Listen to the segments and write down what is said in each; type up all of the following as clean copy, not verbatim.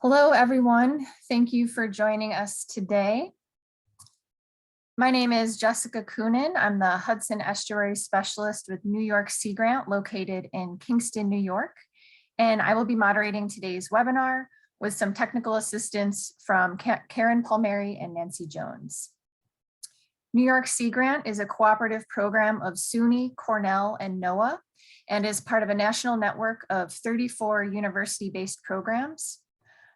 Hello, everyone. Thank you for joining us today. My name is Jessica Coonan. I'm the Hudson Estuary Specialist with New York Sea Grant located in Kingston, New York. And I will be moderating today's webinar with some technical assistance from Karen Palmieri and Nancy Jones. New York Sea Grant is a cooperative program of SUNY, Cornell, and NOAA, and is part of a national network of 34 university-based programs.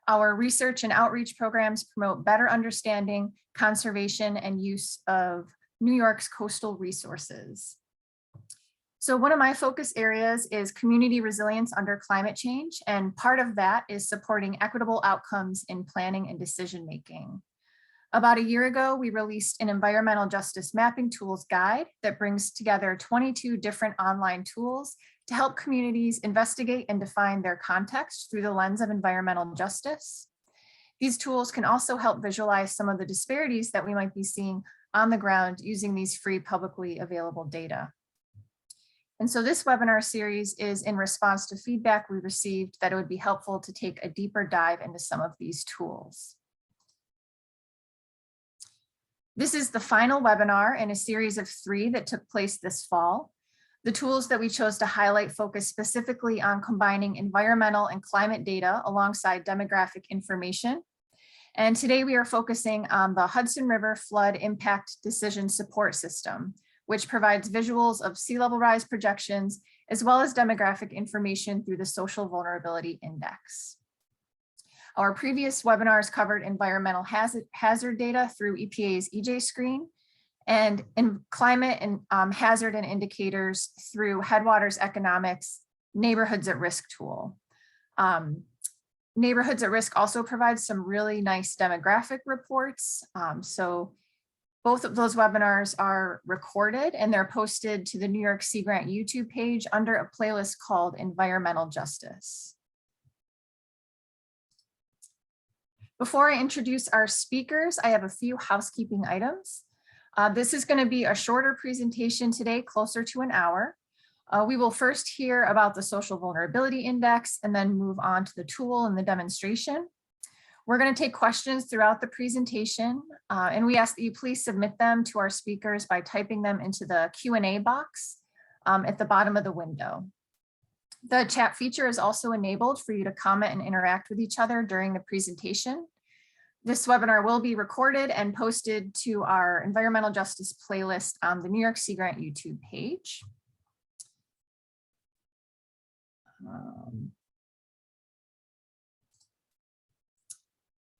Our research and outreach programs promote better understanding, conservation, and use of New York's coastal resources. So one of my focus areas is community resilience under climate change, and part of that is supporting equitable outcomes in planning and decision-making. About a year ago, we released an environmental justice mapping tools guide that brings together 22 different online tools to help communities investigate and define their context through the lens of environmental justice. These tools can also help visualize some of the disparities that we might be seeing on the ground using these free publicly available data. And so this webinar series is in response to feedback we received that it would be helpful to take a deeper dive into some of these tools. This is the final webinar in a series of 3 that took place this fall. The tools that we chose to highlight focus specifically on combining environmental and climate data alongside demographic information. And today we are focusing on the Hudson River Flood Impact Decision Support System, which provides visuals of sea level rise projections, as well as demographic information through the Social Vulnerability Index. Our previous webinars covered environmental hazard data through EPA's EJ screen, and in climate and hazard and indicators through Headwaters Economics Neighborhoods at Risk tool. Neighborhoods at Risk also provides some really nice demographic reports. So both of those webinars are recorded and they're posted to the New York Sea Grant YouTube page under a playlist called Environmental Justice. Before I introduce our speakers, I have a few housekeeping items. This is going to be a shorter presentation today, closer to an hour. We will first hear about the Social Vulnerability Index and then move on to the tool and the demonstration. We're going to take questions throughout the presentation, and we ask that you please submit them to our speakers by typing them into the Q&A box at the bottom of the window. The chat feature is also enabled for you to comment and interact with each other during the presentation. This webinar will be recorded and posted to our environmental justice playlist on the New York Sea Grant YouTube page.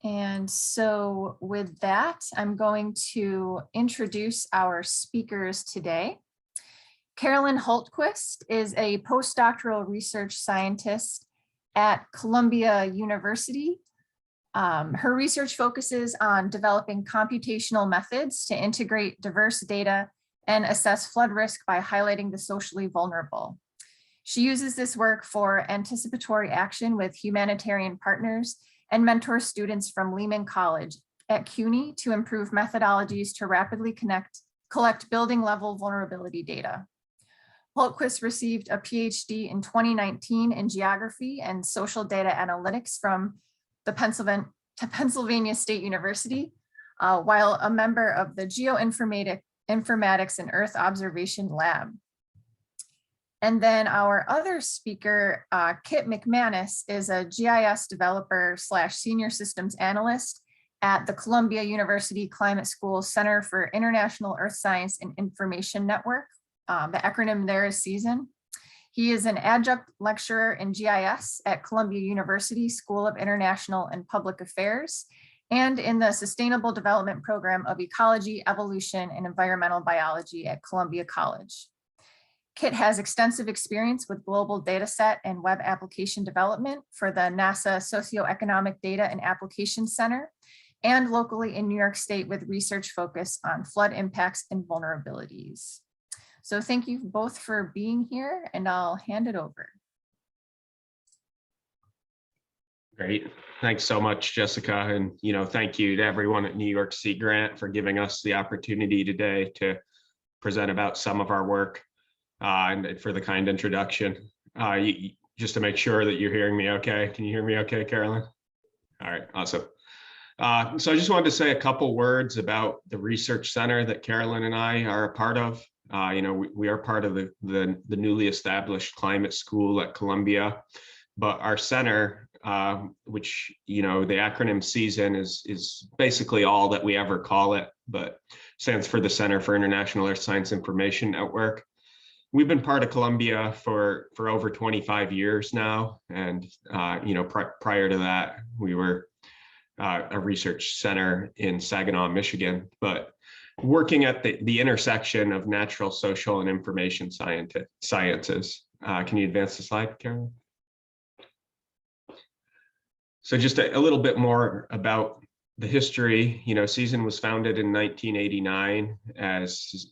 And so with that, I'm going to introduce our speakers today. Carolyn Hultquist is a postdoctoral research scientist at Columbia University. Her research focuses on developing computational methods to integrate diverse data and assess flood risk by highlighting the socially vulnerable. She uses this work for anticipatory action with humanitarian partners and mentors students from Lehman College at CUNY to improve methodologies to rapidly collect building level vulnerability data. Holtquist received a Ph.D. in 2019 in geography and social data analytics from the Pennsylvania State University, while a member of the Geoinformatics and Earth Observation Lab. And then our other speaker, Kytt MacManus, is a GIS developer / senior systems analyst at the Columbia University Climate School Center for International Earth Science and Information Network. The acronym there is CIESEN. He is an adjunct lecturer in GIS at Columbia University School of International and Public Affairs and in the Sustainable Development Program of Ecology, Evolution, and Environmental Biology at Columbia College. Kytt has extensive experience with global data set and web application development for the NASA Socioeconomic Data and Application Center and locally in New York State with research focus on flood impacts and vulnerabilities. So thank you both for being here, and I'll hand it over. Great. Thanks so much, Jessica. And, thank you to everyone at New York Sea Grant for giving us the opportunity today to present about some of our work and for the kind introduction. Just to make sure that you're hearing me okay. Can you hear me okay, Carolyn? All right, awesome. So I just wanted to say a couple words about the research center that Carolyn and I are a part of. We are part of the newly established climate school at Columbia, but our center, which, the acronym CIESEN is basically all that we ever call it, but stands for the Center for International Earth Science Information Network. We've been part of Columbia for over 25 years now. And, prior to that, we were a research center in Saginaw, Michigan, but working at the intersection of natural, social, and information sciences. Can you advance the slide, Carolyn? So just a little bit more about the history. CIESEN was founded in 1989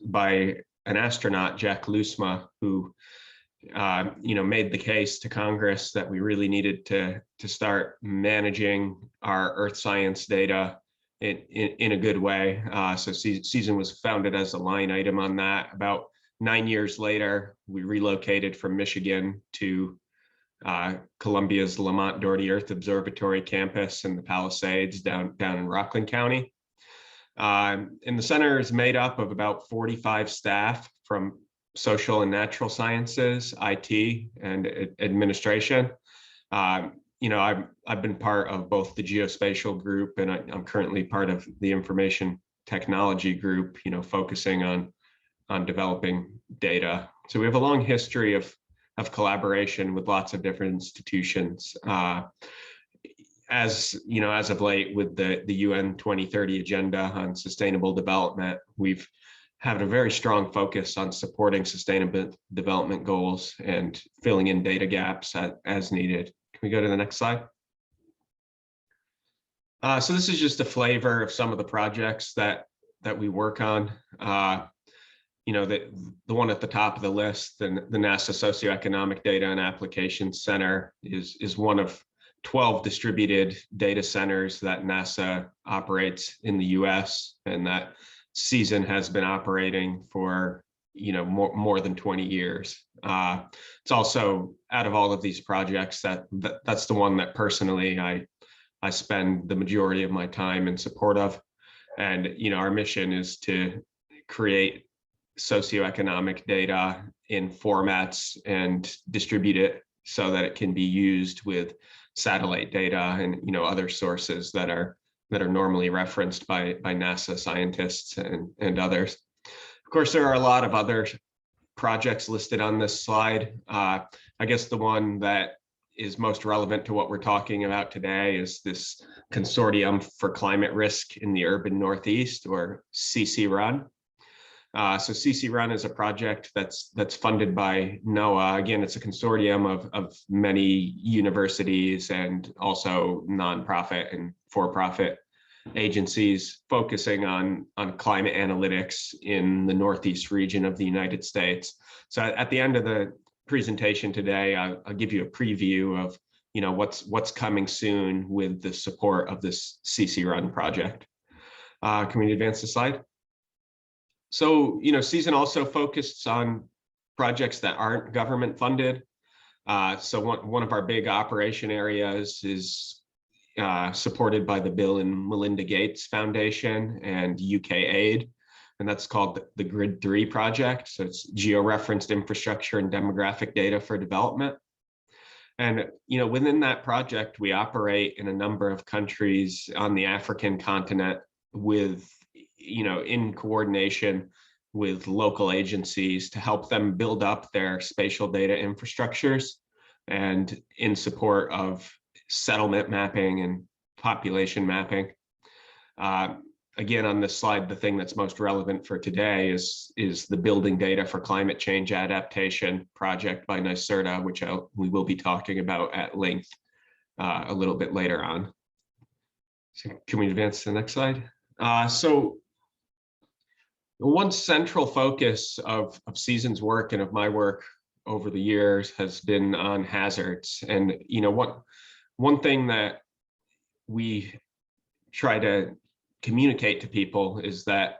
by an astronaut, Jack Loosma, who made the case to Congress that we really needed to start managing our earth science data in a good way. So CIESEN was founded as a line item on that. About 9 years later, we relocated from Michigan to Columbia's Lamont Doherty Earth Observatory campus in the Palisades down in Rockland County. And the center is made up of about 45 staff from social and natural sciences, IT, and administration. I've been part of both the geospatial group, and I'm currently part of the information technology group, focusing on developing data. So we have a long history of collaboration with lots of different institutions. As of late, with the UN 2030 agenda on sustainable development, we've had a very strong focus on supporting sustainable development goals and filling in data gaps as needed. Can we go to the next slide? So this is just a flavor of some of the projects that we work on. The one at the top of the list, the NASA Socioeconomic Data and Applications Center is one of 12 distributed data centers that NASA operates in the US, and that CIESEN has been operating for more than 20 years. It's also, out of all of these projects, that's the one that personally I spend the majority of my time in support of. And our mission is to create socioeconomic data in formats and distribute it so that it can be used with satellite data and other sources that are normally referenced by NASA scientists and others. Of course, there are a lot of other projects listed on this slide. I guess the one that is most relevant to what we're talking about today is this Consortium for Climate Risk in the Urban Northeast, or CC-RUN. So CC-RUN is a project that's funded by NOAA. Again, it's a consortium of many universities and also nonprofit and for-profit agencies focusing on climate analytics in the Northeast region of the United States. So at the end of the presentation today, I'll give you a preview of what's coming soon with the support of this CC-RUN project. Can we advance the slide? So, CIESEN also focused on projects that aren't government funded. So one of our big operation areas is supported by the Bill and Melinda Gates Foundation and UK Aid, and that's called the Grid 3 project. So it's georeferenced infrastructure and demographic data for development. And, within that project, we operate in a number of countries on the African continent with in coordination with local agencies to help them build up their spatial data infrastructures and in support of settlement mapping and population mapping. Again, on this slide, the thing that's most relevant for today is the Building Data for Climate Change Adaptation project by NYSERDA, which we will be talking about at length a little bit later on. So can we advance to the next slide? So one central focus of CIESEN's work and of my work over the years has been on hazards. And one thing that we try to communicate to people is that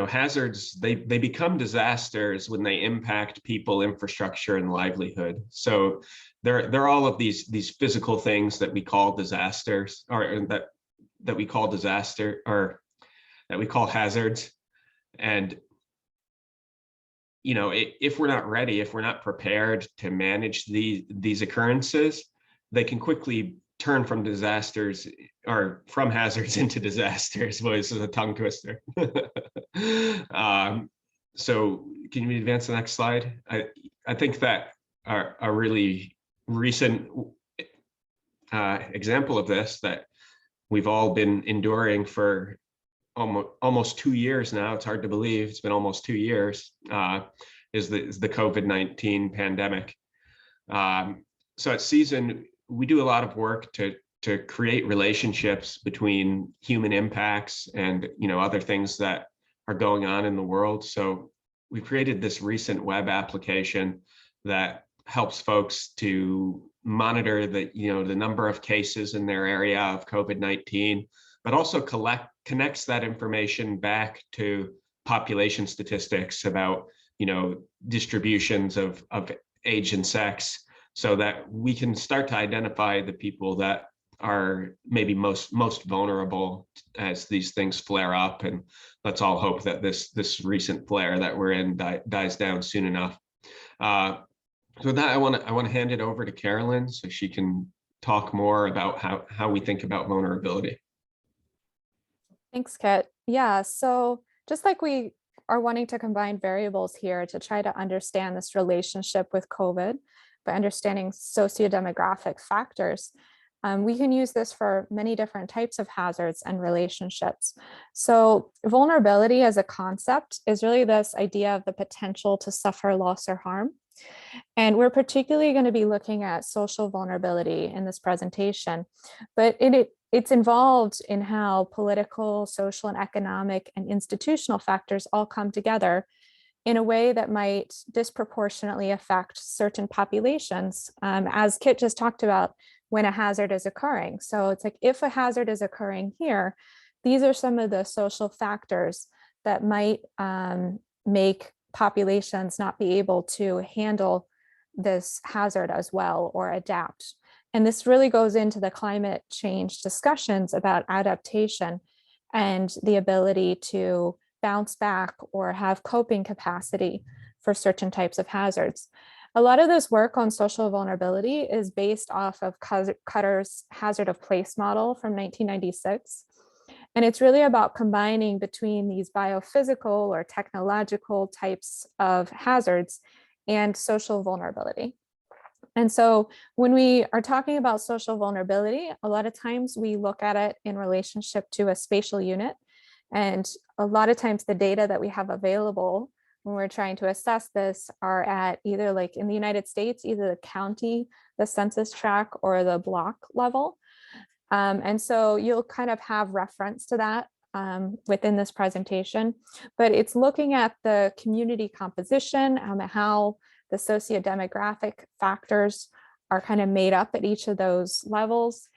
hazards, they become disasters when they impact people, infrastructure, and livelihood. So they're all of these physical things that we call disasters, or that we call disaster, or that we call hazards. And if we're not ready, if we're not prepared to manage these occurrences, they can quickly turn from disasters, or from hazards into disasters. Boy, this is a tongue twister. So can you advance the next slide? I think that a really recent example of this that we've all been enduring for almost 2 years now, it's hard to believe it's been almost 2 years, is the COVID-19 pandemic. So at CIESEN, we do a lot of work to create relationships between human impacts and other things that are going on in the world. So we created this recent web application that helps folks to monitor the number of cases in their area of COVID-19, but also connects that information back to population statistics about distributions of age and sex, so that we can start to identify the people that are maybe most vulnerable as these things flare up. And let's all hope that this recent flare that we're in dies down soon enough. So with that, I want to hand it over to Carolyn so she can talk more about how we think about vulnerability. Thanks, Kytt. Yeah, so just like we are wanting to combine variables here to try to understand this relationship with COVID by understanding sociodemographic factors, we can use this for many different types of hazards and relationships. So vulnerability as a concept is really this idea of the potential to suffer loss or harm. And we're particularly going to be looking at social vulnerability in this presentation, but it's involved in how political, social, and economic and institutional factors all come together in a way that might disproportionately affect certain populations, as Kytt just talked about, when a hazard is occurring. So it's like, if a hazard is occurring here, these are some of the social factors that might make populations not be able to handle this hazard as well or adapt. And this really goes into the climate change discussions about adaptation and the ability to bounce back or have coping capacity for certain types of hazards. A lot of this work on social vulnerability is based off of Cutter's hazard of place model from 1996. And it's really about combining between these biophysical or technological types of hazards and social vulnerability. And so when we are talking about social vulnerability, a lot of times we look at it in relationship to a spatial unit. And a lot of times the data that we have available when we're trying to assess this are at either, like in the United States, either the county, the census tract, or the block level. And so you'll kind of have reference to that within this presentation, but it's looking at the community composition, how the sociodemographic factors are kind of made up at each of those levels,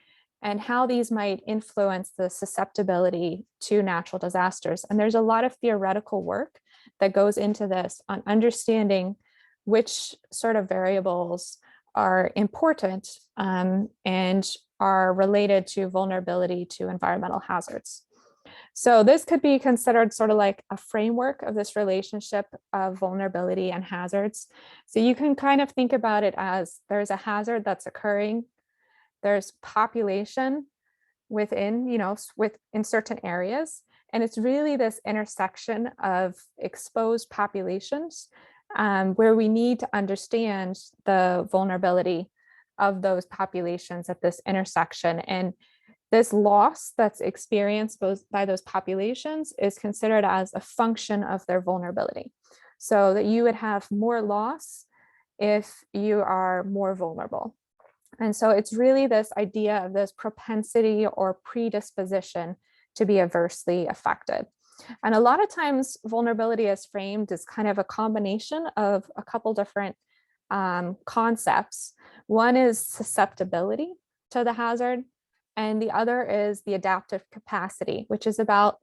and how these might influence the susceptibility to natural disasters. And there's a lot of theoretical work that goes into this on understanding which sort of variables are important and are related to vulnerability to environmental hazards. So this could be considered sort of like a framework of this relationship of vulnerability and hazards. So you can kind of think about it as there's a hazard that's occurring, there's population within, in certain areas, and it's really this intersection of exposed populations where we need to understand the vulnerability of those populations at this intersection. And this loss that's experienced by those populations is considered as a function of their vulnerability. So that you would have more loss if you are more vulnerable. And so it's really this idea of this propensity or predisposition to be adversely affected. And a lot of times vulnerability is framed as kind of a combination of a couple different concepts. One is susceptibility to the hazard, and the other is the adaptive capacity, which is about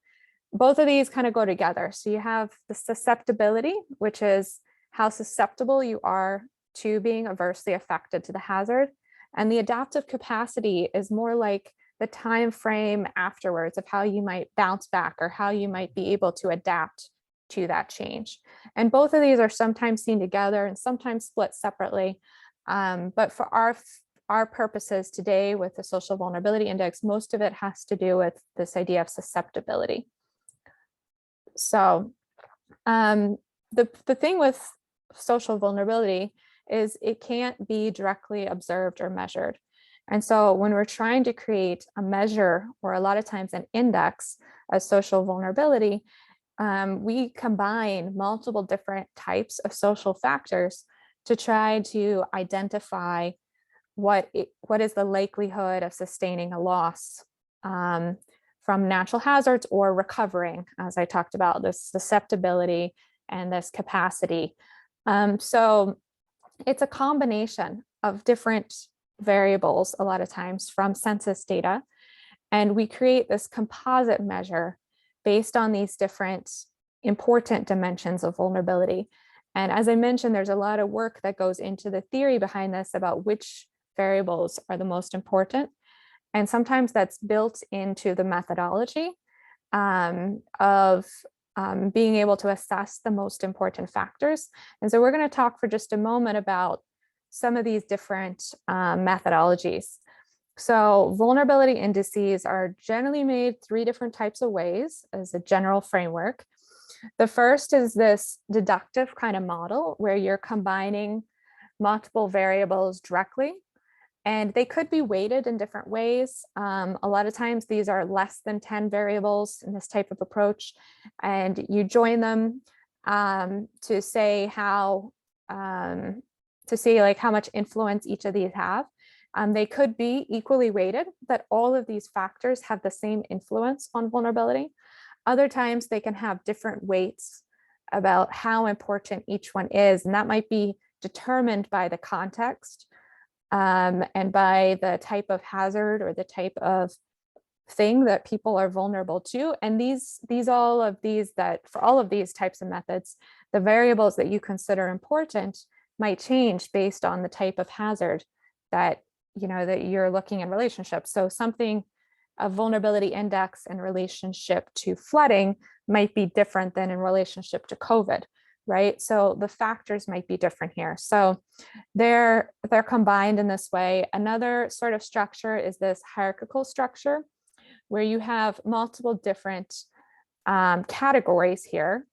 both of these kind of go together. So you have the susceptibility, which is how susceptible you are to being adversely affected to the hazard. And the adaptive capacity is more like the time frame afterwards of how you might bounce back or how you might be able to adapt to that change. And both of these are sometimes seen together and sometimes split separately. But for our purposes today with the social vulnerability index, most of it has to do with this idea of susceptibility. So the thing with social vulnerability is it can't be directly observed or measured. And so when we're trying to create a measure, or a lot of times an index of social vulnerability, we combine multiple different types of social factors to try to identify what is the likelihood of sustaining a loss from natural hazards or recovering, as I talked about, this susceptibility and this capacity. So it's a combination of different variables a lot of times from census data. And we create this composite measure based on these different important dimensions of vulnerability. And as I mentioned, there's a lot of work that goes into the theory behind this about which variables are the most important. And sometimes that's built into the methodology of being able to assess the most important factors. And so we're going to talk for just a moment about some of these different methodologies. So vulnerability indices are generally made three different types of ways as a general framework. The first is this deductive kind of model where you're combining multiple variables directly, and they could be weighted in different ways. A lot of times these are less than 10 variables in this type of approach, and you join them to say how like how much influence each of these have. They could be equally weighted, that all of these factors have the same influence on vulnerability. Other times they can have different weights about how important each one is, and that might be determined by the context and by the type of hazard or the type of thing that people are vulnerable to. And for all of these types of methods, the variables that you consider important might change based on the type of hazard that you're looking in relationship. So a vulnerability index in relationship to flooding might be different than in relationship to COVID, right? So the factors might be different here. So they're combined in this way. Another sort of structure is this hierarchical structure, where you have multiple different categories here,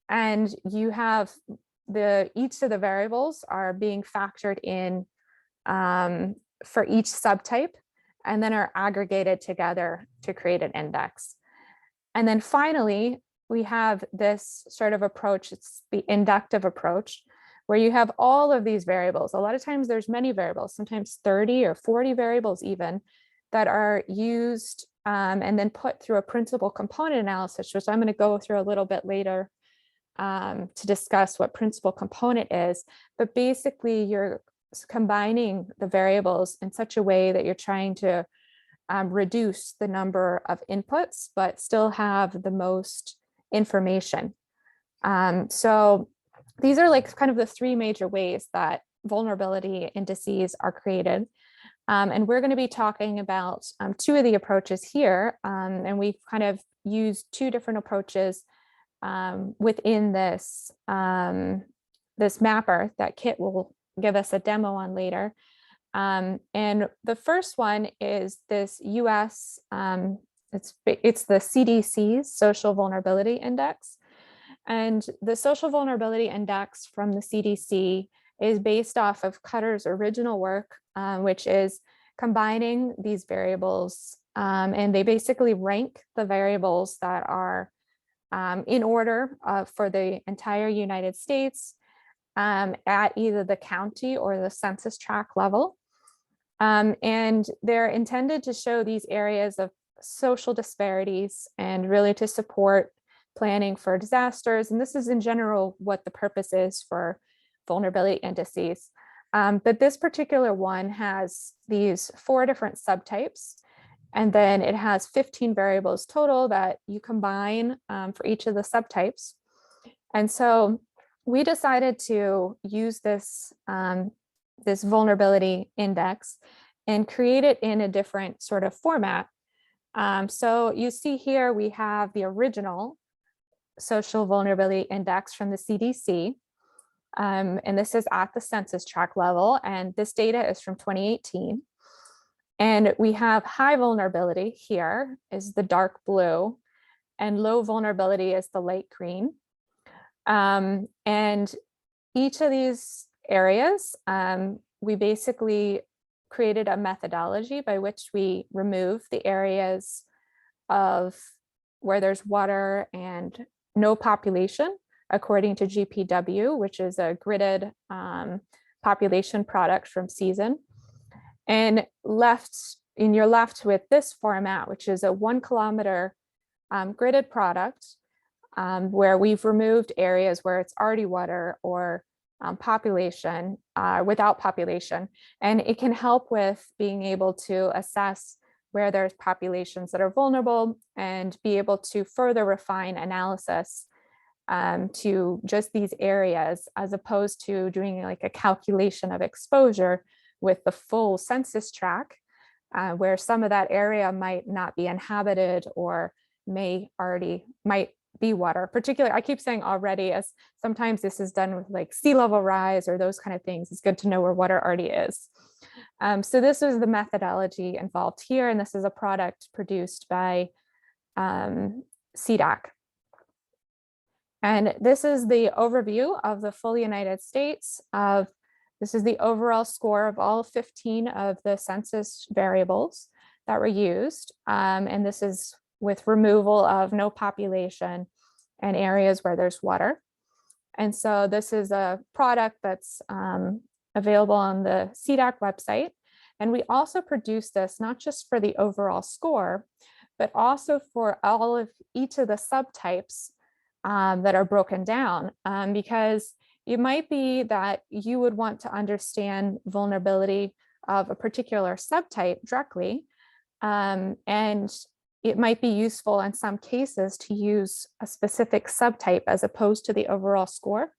and you have each of the variables are being factored in for each subtype, and then are aggregated together to create an index. And then finally, we have this sort of approach, it's the inductive approach, where you have all of these variables. A lot of times there's many variables, sometimes 30 or 40 variables even, that are used and then put through a principal component analysis, which I'm going to go through a little bit later to discuss what principal component is. But basically you're combining the variables in such a way that you're trying to reduce the number of inputs, but still have the most information. So these are like kind of the three major ways that vulnerability indices are created. And we're going to be talking about two of the approaches here. And we've kind of used two different approaches within this, this mapper that Kitt will give us a demo on later. And the first one is this US, it's the CDC's Social Vulnerability Index. And the Social Vulnerability Index from the CDC is based off of Cutter's original work, which is combining these variables. And they basically rank the variables that are in order for the entire United States at either the county or the census tract level. And they're intended to show these areas of social disparities and really to support planning for disasters. And this is in general what the purpose is for vulnerability indices. But this particular one has these 4 different subtypes. And then it has 15 variables total that you combine for each of the subtypes. And so we decided to use this, this vulnerability index and create it in a different sort of format. So you see here, we have the original social vulnerability index from the CDC. And this is at the census tract level. And this data is from 2018. And we have high vulnerability here is the dark blue, and low vulnerability is the light green. And each of these areas, we basically created a methodology by which we remove the areas of where there's water and no population, according to GPW, which is a gridded population product from CIESEN. And you're left with this format, which is a 1 kilometer gridded product, where we've removed areas where it's already water or population without population. And it can help with being able to assess where there's populations that are vulnerable and be able to further refine analysis to just these areas, as opposed to doing like a calculation of exposure with the full census tract, where some of that area might not be inhabited or might be water. Particularly, I keep saying already, as sometimes this is done with like sea level rise or those kind of things. It's good to know where water already is. So this is the methodology involved here, and this is a product produced by CDAC. And this is the overview of the full United States of, this is the overall score of all 15 of the census variables that were used. And this is with removal of no population and areas where there's water. And so this is a product that's available on the CDAC website. And we also produce this not just for the overall score, but also for all of each of the subtypes that are broken down, because it might be that you would want to understand vulnerability of a particular subtype directly, and it might be useful in some cases to use a specific subtype as opposed to the overall score.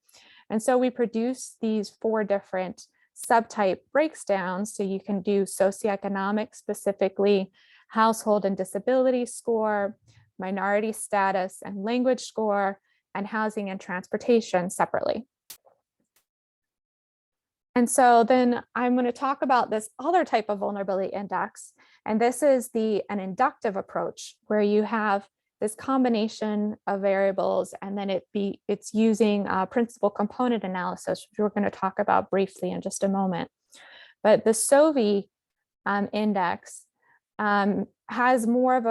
And so we produce these 4 different subtype breakdowns, so you can do socioeconomic, specifically household and disability score, minority status and language score, and housing and transportation separately. And so then I'm going to talk about this other type of vulnerability index. And this is an inductive approach, where you have this combination of variables, and then it's using principal component analysis, which we're going to talk about briefly in just a moment. But the SOVI index has more of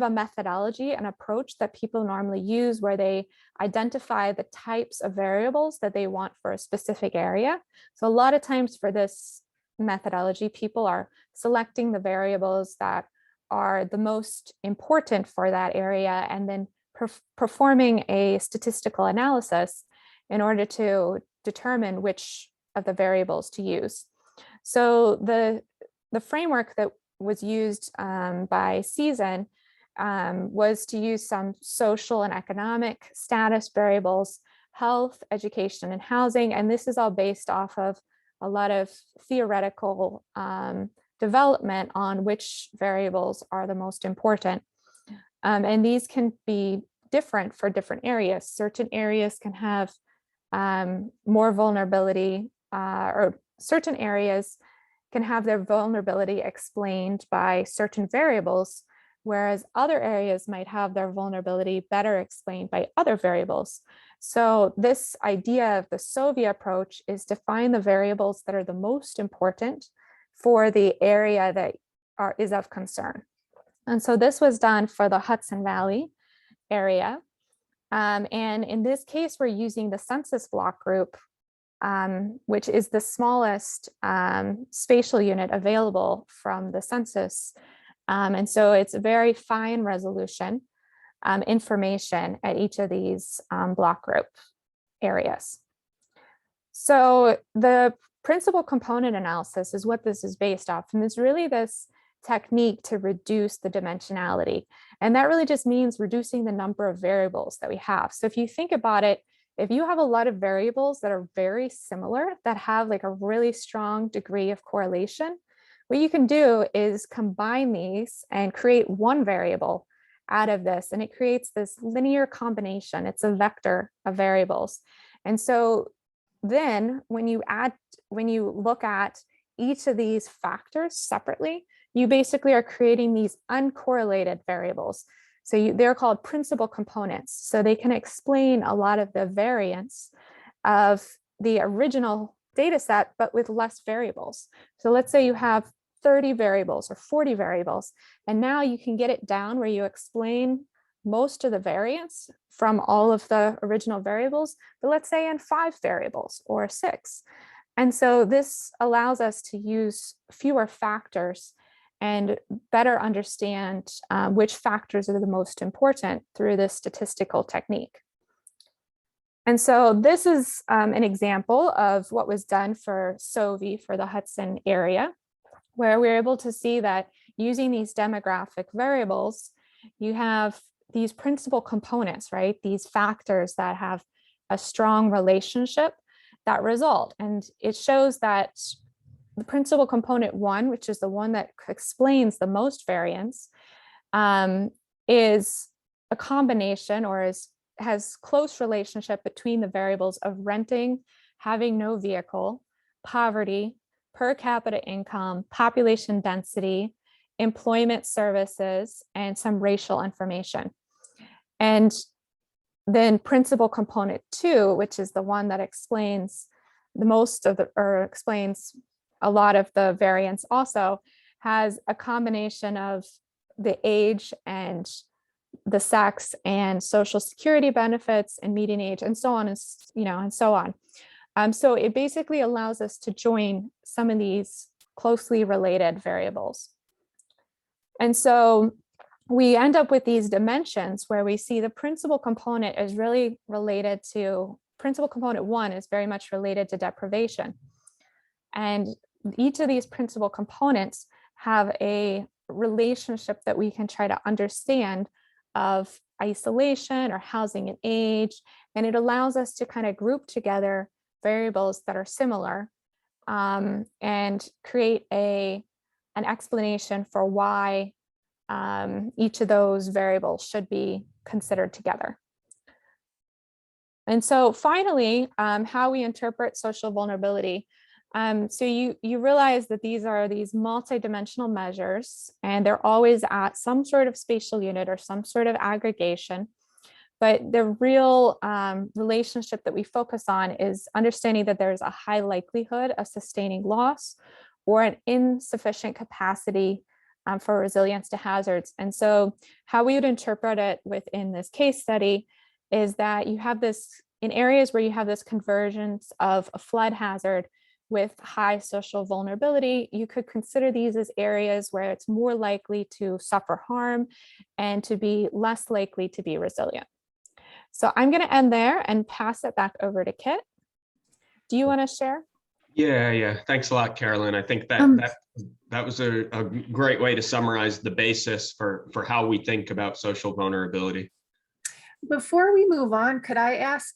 a methodology and approach that people normally use, where they identify the types of variables that they want for a specific area. So a lot of times for this methodology, people are selecting the variables that are the most important for that area, and then performing a statistical analysis in order to determine which of the variables to use. So the framework that was used by CIESEN was to use some social and economic status variables, health, education, and housing. And this is all based off of a lot of theoretical development on which variables are the most important. And these can be different for different areas. Certain areas can have more vulnerability, or certain areas can have their vulnerability explained by certain variables, whereas other areas might have their vulnerability better explained by other variables. So this idea of the SOVI approach is to find the variables that are the most important for the area that is of concern. And so this was done for the Hudson Valley area. And in this case, we're using the census block group, which is the smallest spatial unit available from the census. And so it's a very fine resolution information at each of these block group areas. So the principal component analysis is what this is based off. And it's really this technique to reduce the dimensionality. And that really just means reducing the number of variables that we have. So if you think about it, if you have a lot of variables that are very similar, that have like a really strong degree of correlation, what you can do is combine these and create one variable out of this, and it creates this linear combination. It's a vector of variables. And so then when you look at each of these factors separately, you basically are creating these uncorrelated variables. So they're called principal components. So they can explain a lot of the variance of the original data set, but with less variables. So let's say you have 30 variables or 40 variables, and now you can get it down where you explain most of the variance from all of the original variables, but let's say in 5 variables or 6. And so this allows us to use fewer factors and better understand which factors are the most important through this statistical technique. And so this is an example of what was done for SOVI for the Hudson area, where we're able to see that using these demographic variables, you have these principal components, right? These factors that have a strong relationship that result. And it shows that the principal component 1, which is the one that explains the most variance, is a combination or has close relationship between the variables of renting, having no vehicle, poverty, per capita income, population density, employment services, and some racial information. And then principal component 2, which is the one that explains the most of the, or explains a lot of the variance, also has a combination of the age and the sex and social security benefits and median age and so on, and so on. So it basically allows us to join some of these closely related variables. And so we end up with these dimensions where we see the principal component is really related to, principal component 1 is very much related to deprivation. And each of these principal components have a relationship that we can try to understand of isolation or housing and age. And it allows us to kind of group together variables that are similar and create an explanation for why each of those variables should be considered together. And so finally, how we interpret social vulnerability. So you realize that these are these multidimensional measures, and they're always at some sort of spatial unit or some sort of aggregation. But the real relationship that we focus on is understanding that there's a high likelihood of sustaining loss or an insufficient capacity for resilience to hazards. And so how we would interpret it within this case study is that you have this, in areas where you have this convergence of a flood hazard with high social vulnerability, you could consider these as areas where it's more likely to suffer harm and to be less likely to be resilient. So I'm going to end there and pass it back over to Kitt. Do you want to share? Yeah. Thanks a lot, Carolyn. I think that was a great way to summarize the basis for how we think about social vulnerability. Before we move on, could I ask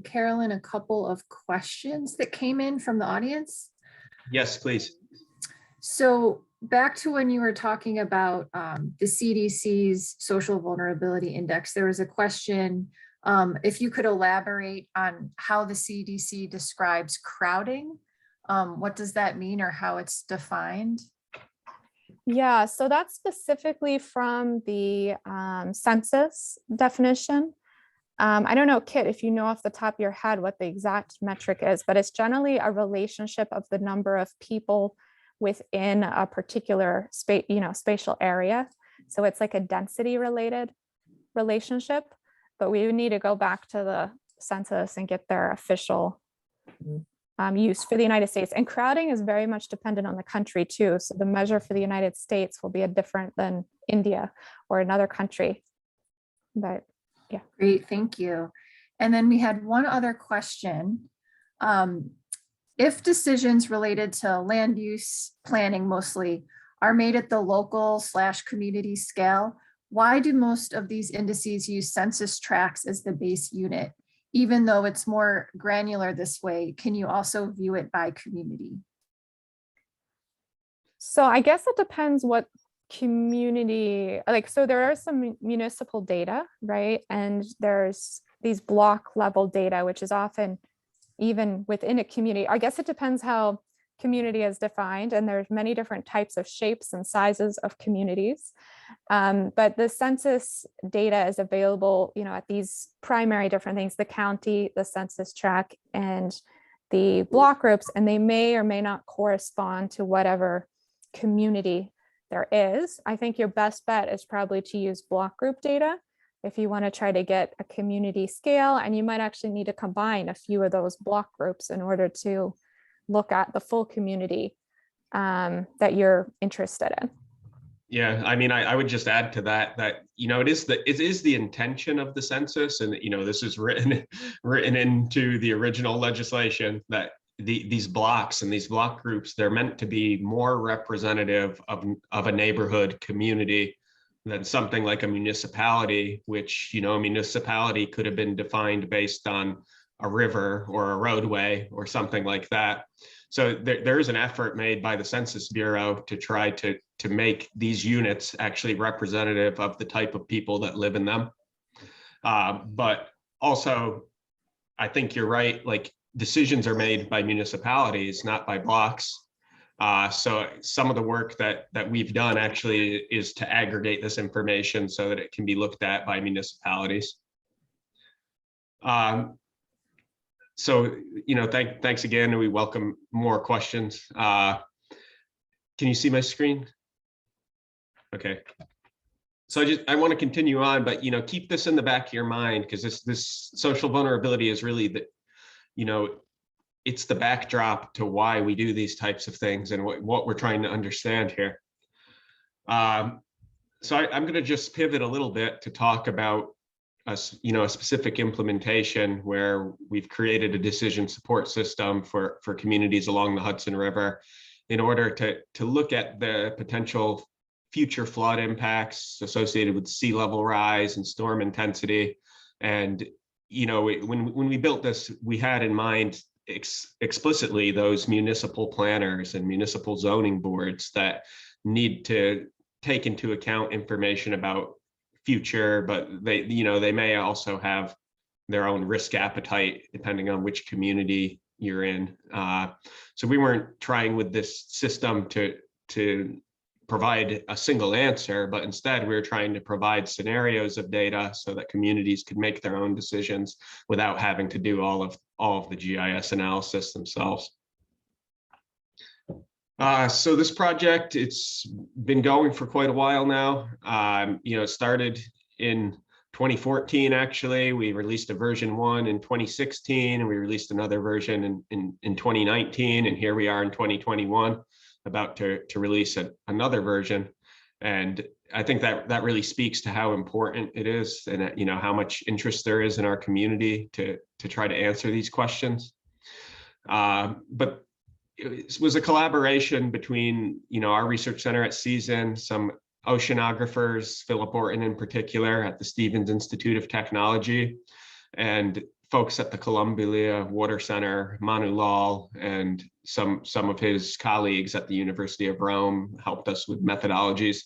Carolyn a couple of questions that came in from the audience? Yes, please. So back to when you were talking about the CDC's Social Vulnerability Index, there was a question, if you could elaborate on how the CDC describes crowding. What does that mean or how it's defined? Yeah, so that's specifically from the census definition. I don't know, Kitt, if you know off the top of your head what the exact metric is, but it's generally a relationship of the number of people within a particular spatial area. So it's like a density related relationship, but we would need to go back to the census and get their official use for the United States. And crowding is very much dependent on the country too. So the measure for the United States will be different than India or another country. But yeah. Great, thank you. And then we had one other question. If decisions related to land use planning mostly are made at the local/community scale, why do most of these indices use census tracts as the base unit? Even though it's more granular this way, can you also view it by community? So I guess it depends what community, like, so there are some municipal data, right? And there's these block level data, which is often even within a community. I guess it depends how community is defined, and there's many different types of shapes and sizes of communities. But the census data is available, at these primary different things, the county, the census tract, and the block groups, and they may or may not correspond to whatever community there is. I think your best bet is probably to use block group data if you want to try to get a community scale, and you might actually need to combine a few of those block groups in order to look at the full community that you're interested in. Yeah, I mean, I would just add to that it is the intention of the census, and this is written into the original legislation, that these blocks and these block groups, they're meant to be more representative of a neighborhood community than something like a municipality, which a municipality could have been defined based on a river or a roadway or something like that. So there is an effort made by the Census Bureau to try to make these units actually representative of the type of people that live in them. But also, I think you're right, like, decisions are made by municipalities, not by blocks. So some of the work that we've done actually is to aggregate this information so that it can be looked at by municipalities. So, thanks again, and we welcome more questions. Can you see my screen? Okay. So I want to continue on, but keep this in the back of your mind, because this social vulnerability is really it's the backdrop to why we do these types of things and what we're trying to understand here. So I'm going to just pivot a little bit to talk about a specific implementation where we've created a decision support system for communities along the Hudson River in order to look at the potential future flood impacts associated with sea level rise and storm intensity. And when we built this, we had in mind explicitly those municipal planners and municipal zoning boards that need to take into account information about future, but they may also have their own risk appetite depending on which community you're in. So we weren't trying with this system to provide a single answer, but instead we were trying to provide scenarios of data so that communities could make their own decisions without having to do all of the GIS analysis themselves. So this project, it's been going for quite a while now. It started in 2014, actually. We released a version 1 in 2016, and we released another version in 2019, and here we are in 2021, about to release another version. And I think that really speaks to how important it is, and how much interest there is in our community to try to answer these questions. But it was a collaboration between our research center at CIESEN, some oceanographers, Philip Orton in particular at the Stevens Institute of Technology, and folks at the Columbia Water Center, Manu Lal, and some of his colleagues at the University of Rome helped us with methodologies.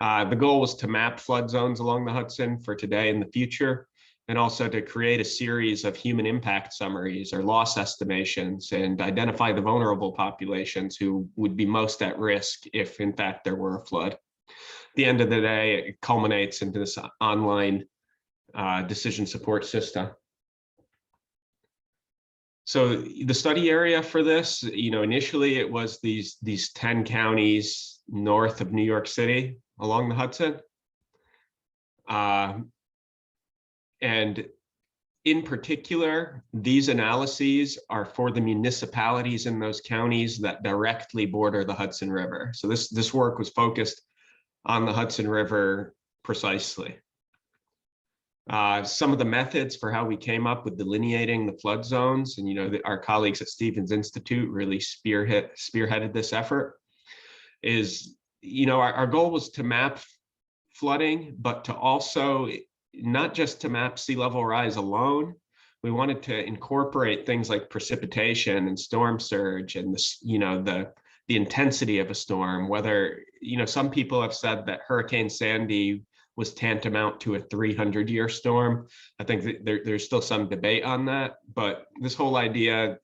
The goal was to map flood zones along the Hudson for today and the future, and also to create a series of human impact summaries or loss estimations and identify the vulnerable populations who would be most at risk if in fact there were a flood. At the end of the day, it culminates into this online decision support system. So the study area for this, initially it was these 10 counties north of New York City along the Hudson. And in particular, these analyses are for the municipalities in those counties that directly border the Hudson River. So this work was focused on the Hudson River precisely. Some of the methods for how we came up with delineating the flood zones, and our colleagues at Stevens Institute really spearheaded this effort, is our goal was to map flooding, but to also not just to map sea level rise alone. We wanted to incorporate things like precipitation and storm surge and the intensity of a storm. Whether, some people have said that Hurricane Sandy was tantamount to a 300-year storm. I think that there's still some debate on that, but this whole idea,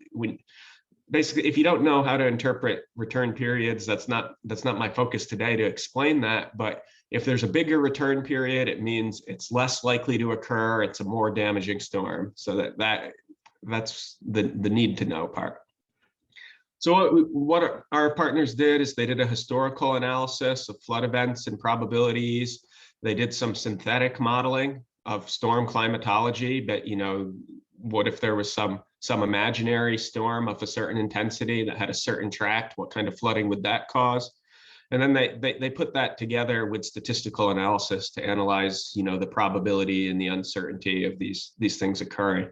basically, if you don't know how to interpret return periods, that's not my focus today to explain that. But if there's a bigger return period, it means it's less likely to occur. It's a more damaging storm. So that's the need to know part. So what our partners did is they did a historical analysis of flood events and probabilities. They did some synthetic modeling of storm climatology, but what if there was some imaginary storm of a certain intensity that had a certain tract? What kind of flooding would that cause? And then they put that together with statistical analysis to analyze, the probability and the uncertainty of these things occurring.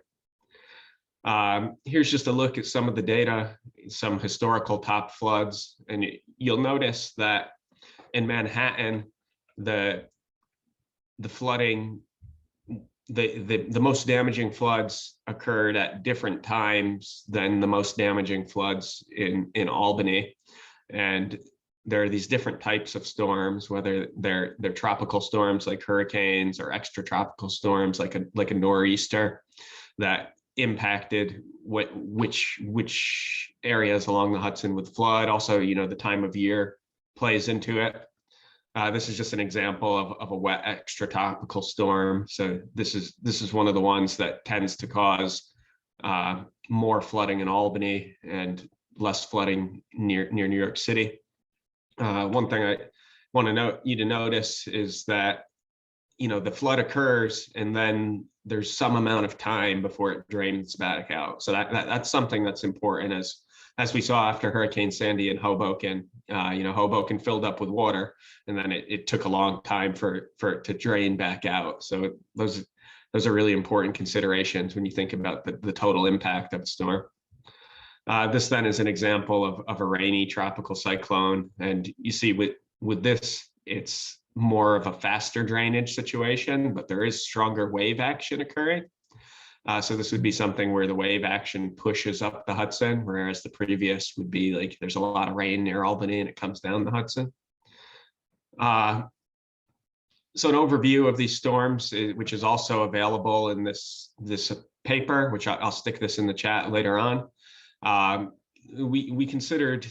Here's just a look at some of the data, some historical top floods, and you'll notice that in Manhattan, the flooding, the most damaging floods occurred at different times than the most damaging floods in Albany. And there are these different types of storms, whether they're tropical storms like hurricanes or extratropical storms like a nor'easter that impacted which areas along the Hudson would flood. Also, the time of year plays into it. This is just an example of a wet extratropical storm. So this is one of the ones that tends to cause more flooding in Albany and less flooding near New York City. One thing I want you to notice is that the flood occurs and then there's some amount of time before it drains back out. So that's something that's important, as we saw after Hurricane Sandy in Hoboken. Hoboken filled up with water, and then it took a long time for it to drain back out. So those are really important considerations when you think about the total impact of a storm. This then is an example of a rainy tropical cyclone, and you see with this, it's more of a faster drainage situation, but there is stronger wave action occurring. So this would be something where the wave action pushes up the Hudson, whereas the previous would be like there's a lot of rain near Albany and it comes down the Hudson. So an overview of these storms, which is also available in this paper, which I'll stick this in the chat later on. We considered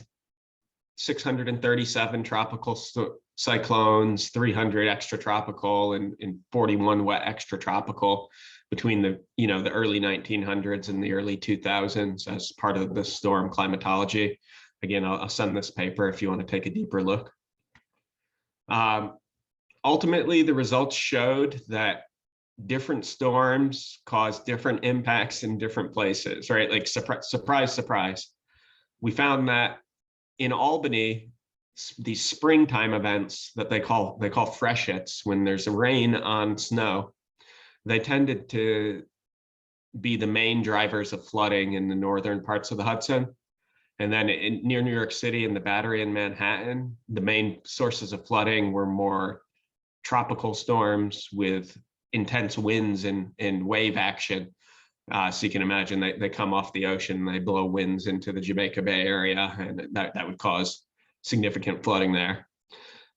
637 tropical cyclones, 300 extratropical, and 41 wet extratropical between the early 1900s and the early 2000s as part of the storm climatology. Again, I'll send this paper if you want to take a deeper look. Ultimately, the results showed that different storms cause different impacts in different places, right? Like surprise, surprise. We found that in Albany, these springtime events that they call freshets, when there's rain on snow, they tended to be the main drivers of flooding in the northern parts of the Hudson. And then near New York City and the Battery in Manhattan, the main sources of flooding were more tropical storms with intense winds and wave action. So you can imagine they come off the ocean, they blow winds into the Jamaica Bay area, and that would cause significant flooding there.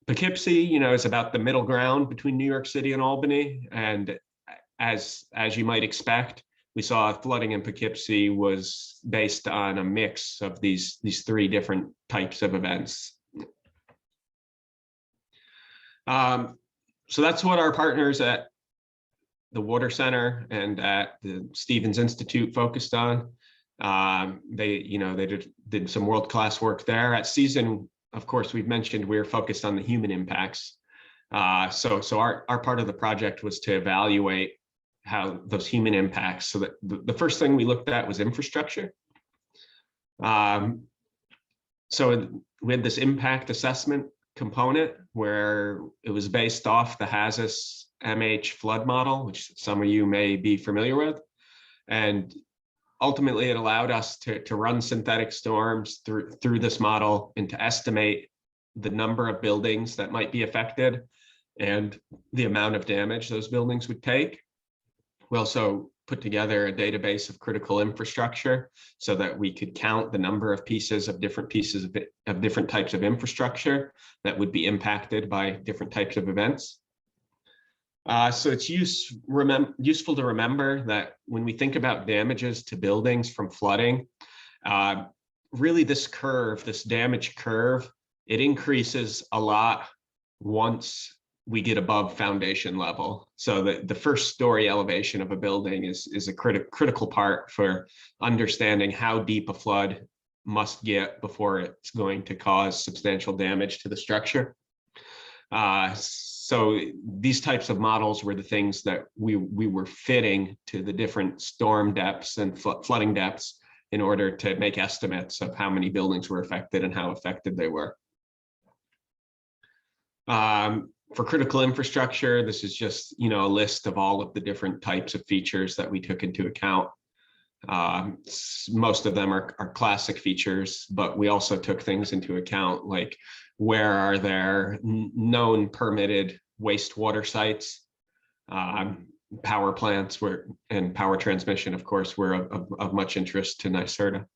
Poughkeepsie, is about the middle ground between New York City and Albany. And as you might expect, we saw flooding in Poughkeepsie was based on a mix of these three different types of events. So that's what our partners at the Water Center and at the Stevens Institute focused on. They did some world-class work there. At CIESEN, of course, we've mentioned we're focused on the human impacts. So our part of the project was to evaluate how those human impacts. So that the first thing we looked at was infrastructure. So we had this impact assessment component where it was based off the hazardous MH flood model, which some of you may be familiar with. And ultimately, it allowed us to run synthetic storms through this model and to estimate the number of buildings that might be affected and the amount of damage those buildings would take. We also put together a database of critical infrastructure so that we could count the number of pieces of different types of infrastructure that would be impacted by different types of events. So it's useful to remember that when we think about damages to buildings from flooding, really this curve, this damage curve, it increases a lot once we get above foundation level. So the first story elevation of a building is a critical part for understanding how deep a flood must get before it's going to cause substantial damage to the structure. So these types of models were the things that we were fitting to the different storm depths and flooding depths in order to make estimates of how many buildings were affected and how affected they were. For critical infrastructure, this is just, a list of all of the different types of features that we took into account. Most of them are classic features, but we also took things into account like where are there known permitted wastewater sites, power plants and power transmission, of course, were of much interest to NYSERDA.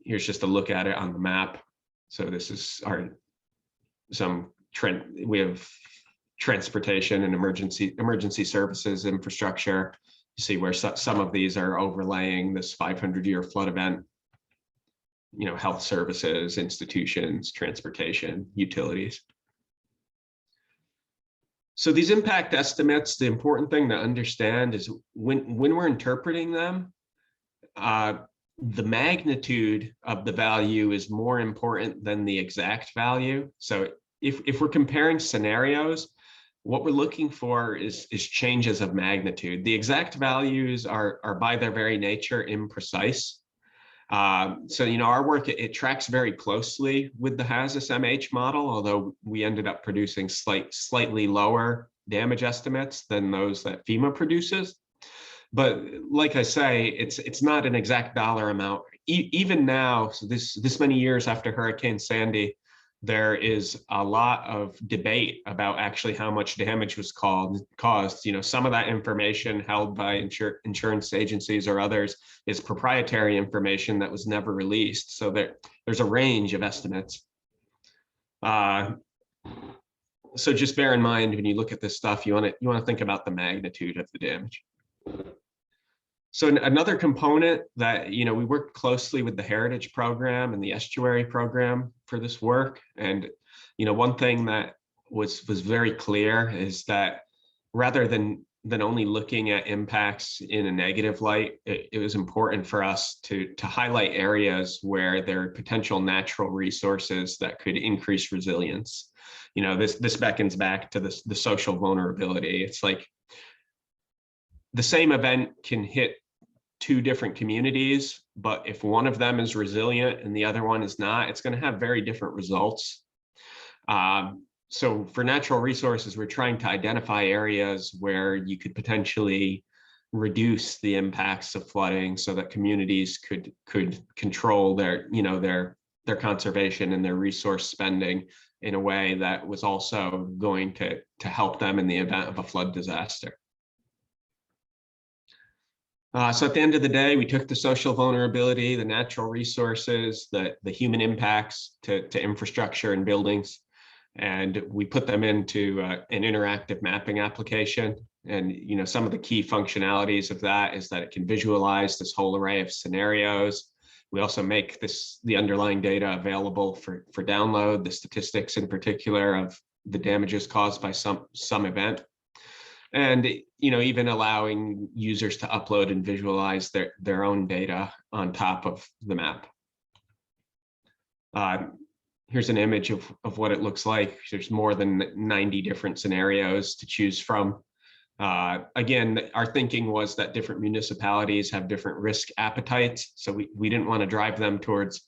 Here's just a look at it on the map. So this is we have transportation and emergency services infrastructure. You see where some of these are overlaying this 500-year flood event. Health services, institutions, transportation, utilities. So these impact estimates, the important thing to understand is when we're interpreting them, the magnitude of the value is more important than the exact value. So if we're comparing scenarios, what we're looking for is changes of magnitude. The exact values are by their very nature imprecise. So our work, it tracks very closely with the hazardous MH model, although we ended up producing slightly lower damage estimates than those that FEMA produces. But like I say, it's not an exact dollar amount. Even now, so this many years after Hurricane Sandy, there is a lot of debate about actually how much damage was caused. Some of that information held by insurance agencies or others is proprietary information that was never released. So there's a range of estimates. So just bear in mind when you look at this stuff, you want to think about the magnitude of the damage. So another component that, we worked closely with the Heritage Program and the Estuary Program for this work. And, one thing that was very clear is that rather than only looking at impacts in a negative light, it was important for us to highlight areas where there are potential natural resources that could increase resilience. This beckons back to the social vulnerability. It's like the same event can hit two different communities, but if one of them is resilient and the other one is not, it's going to have very different results. So for natural resources, we're trying to identify areas where you could potentially reduce the impacts of flooding so that communities could control their conservation and their resource spending in a way that was also going to help them in the event of a flood disaster. So at the end of the day, we took the social vulnerability, the natural resources, the human impacts to infrastructure and buildings, and we put them into an interactive mapping application. And some of the key functionalities of that is that it can visualize this whole array of scenarios. We also make the underlying data available for download, the statistics in particular of the damages caused by some event. And even allowing users to upload and visualize their own data on top of the map. Here's an image of what it looks like. There's more than 90 different scenarios to choose from. Again, our thinking was that different municipalities have different risk appetites, so we didn't want to drive them towards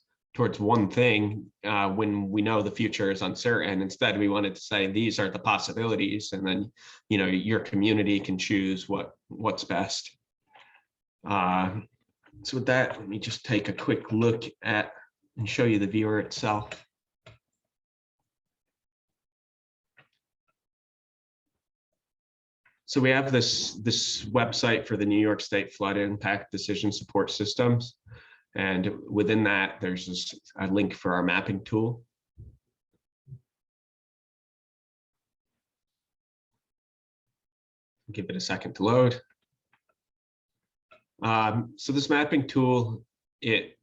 one thing when we know the future is uncertain. Instead, we wanted to say these are the possibilities, and then your community can choose what's best. So with that, let me just take a quick look at and show you the viewer itself. So we have this website for the New York State Flood Impact Decision Support Systems. And within that, there's a link for our mapping tool. Give it a second to load. So this mapping tool, it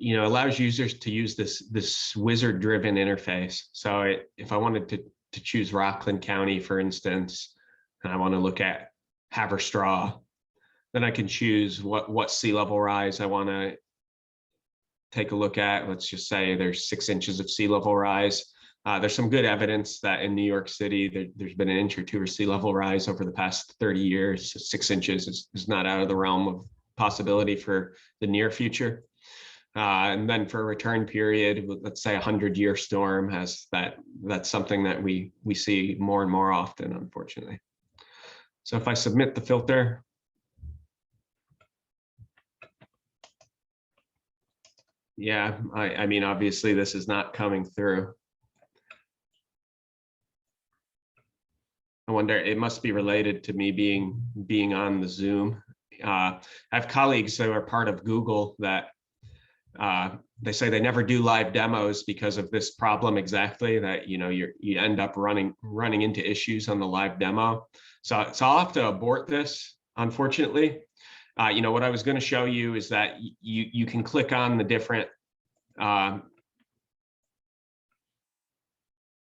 allows users to use this wizard-driven interface. So if I wanted to choose Rockland County, for instance, and I want to look at Haverstraw, then I can choose what sea level rise I want to take a look at. Let's just say there's 6 inches of sea level rise. There's some good evidence that in New York City, there's been an inch or two of sea level rise over the past 30 years. So 6 inches is not out of the realm of possibility for the near future. And then for a return period, let's say 100-year storm that's something that we see more and more often, unfortunately. So if I submit the filter, yeah, I mean, obviously this is not coming through. I wonder, it must be related to me being on the Zoom. I have colleagues that are part of Google that they say they never do live demos because of this problem exactly, that you end up running into issues on the live demo. So I'll have to abort this, unfortunately. What I was going to show you is that you can click on the different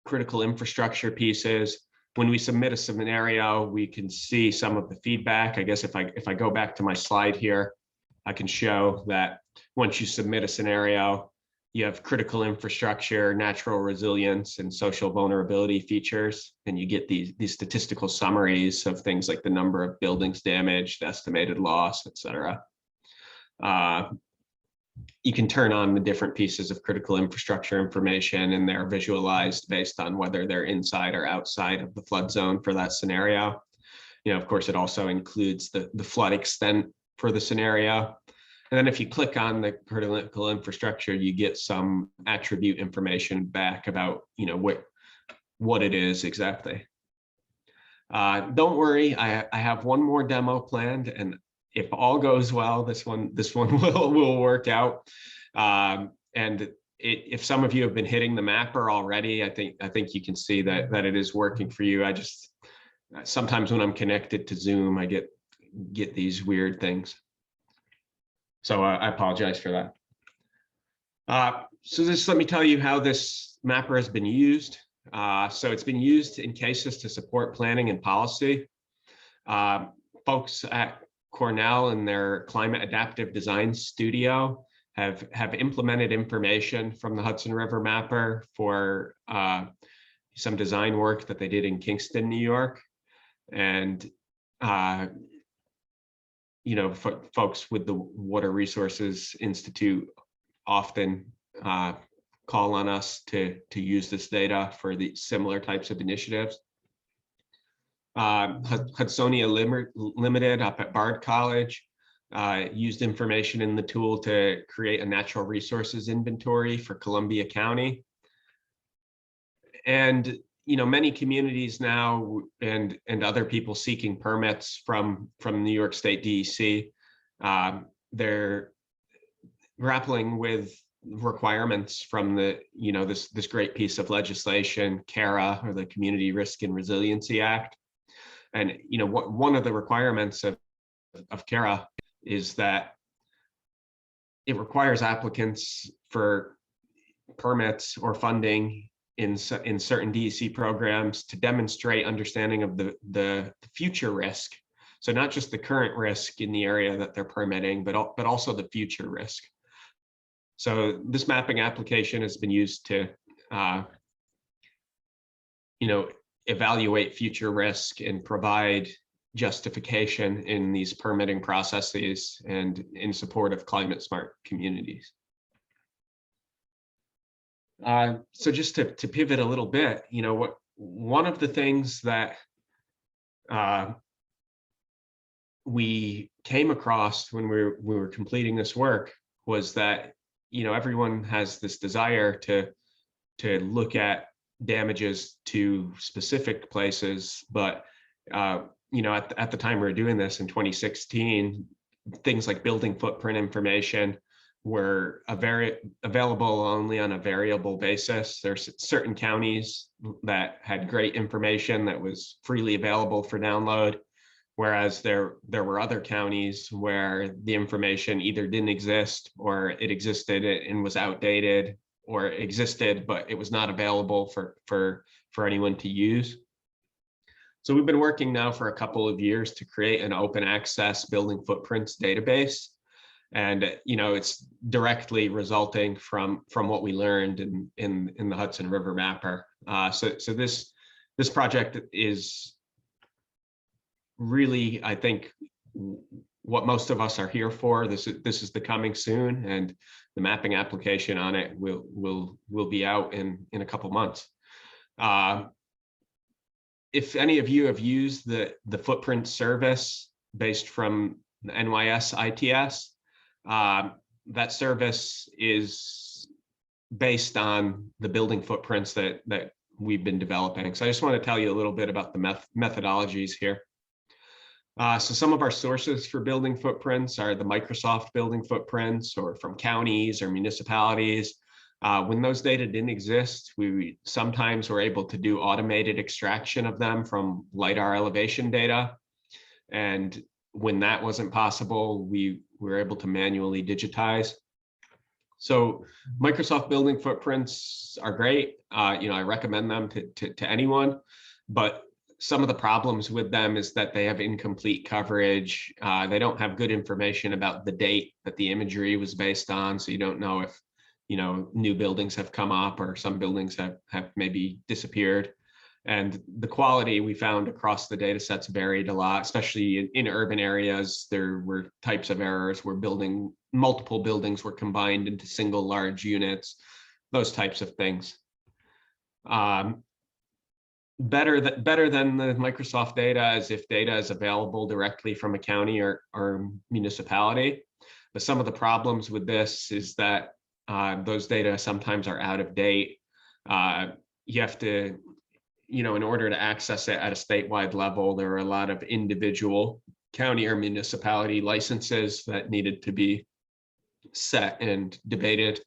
critical infrastructure pieces. When we submit a scenario, we can see some of the feedback. I guess if I go back to my slide here, I can show that once you submit a scenario, you have critical infrastructure, natural resilience, and social vulnerability features, and you get these statistical summaries of things like the number of buildings damaged, estimated loss, et cetera. You can turn on the different pieces of critical infrastructure information, and they're visualized based on whether they're inside or outside of the flood zone for that scenario. Of course, it also includes the flood extent for the scenario. And then if you click on the critical infrastructure, you get some attribute information back about what it is exactly. Don't worry, I have one more demo planned, and if all goes well, this one will work out. And if some of you have been hitting the mapper already, I think you can see that it is working for you. Sometimes when I'm connected to Zoom, I get these weird things. So I apologize for that. So let me tell you how this mapper has been used. So it's been used in cases to support planning and policy. Folks at Cornell in their climate adaptive design studio have implemented information from the Hudson River mapper for some design work that they did in Kingston, New York. And folks with the Water Resources Institute often call on us to use this data for the similar types of initiatives. Hudsonia Limited up at Bard College used information in the tool to create a natural resources inventory for Columbia County. And many communities now and other people seeking permits from New York State DEC, they're grappling with requirements from the this great piece of legislation, CARA, or the Community Risk and Resiliency Act. And one of the requirements of CARA is that it requires applicants for permits or funding in certain DEC programs to demonstrate understanding of the future risk. So not just the current risk in the area that they're permitting, but also the future risk. So this mapping application has been used to evaluate future risk and provide justification in these permitting processes and in support of climate smart communities. So just to pivot a little bit, one of the things that we came across when we were completing this work was that, everyone has this desire to look at damages to specific places, but at the time we were doing this in 2016, things like building footprint information were available only on a variable basis. There's certain counties that had great information that was freely available for download, whereas there were other counties where the information either didn't exist or it existed and was outdated, or existed but it was not available for anyone to use. So we've been working now for a couple of years to create an open access building footprints database. And it's directly resulting from what we learned in the Hudson River Mapper. So this project is really, I think, what most of us are here for. This is the coming soon, and the mapping application on it will be out in a couple months. If any of you have used the footprint service based from the NYS ITS, that service is based on the building footprints that we've been developing. So I just want to tell you a little bit about the methodologies here. So some of our sources for building footprints are the Microsoft building footprints, or from counties or municipalities. When those data didn't exist, we sometimes were able to do automated extraction of them from LiDAR elevation data. And when that wasn't possible, we were able to manually digitize. So Microsoft building footprints are great. I recommend them to anyone, but some of the problems with them is that they have incomplete coverage. They don't have good information about the date that the imagery was based on. So you don't know if, new buildings have come up or some buildings have maybe disappeared. And the quality we found across the data sets varied a lot, especially in urban areas. There were types of errors where multiple buildings were combined into single large units, those types of things. Better than the Microsoft data is if data is available directly from a county or municipality. But some of the problems with this is that those data sometimes are out of date. You have to, in order to access it at a statewide level, there are a lot of individual county or municipality licenses that needed to be set and debated.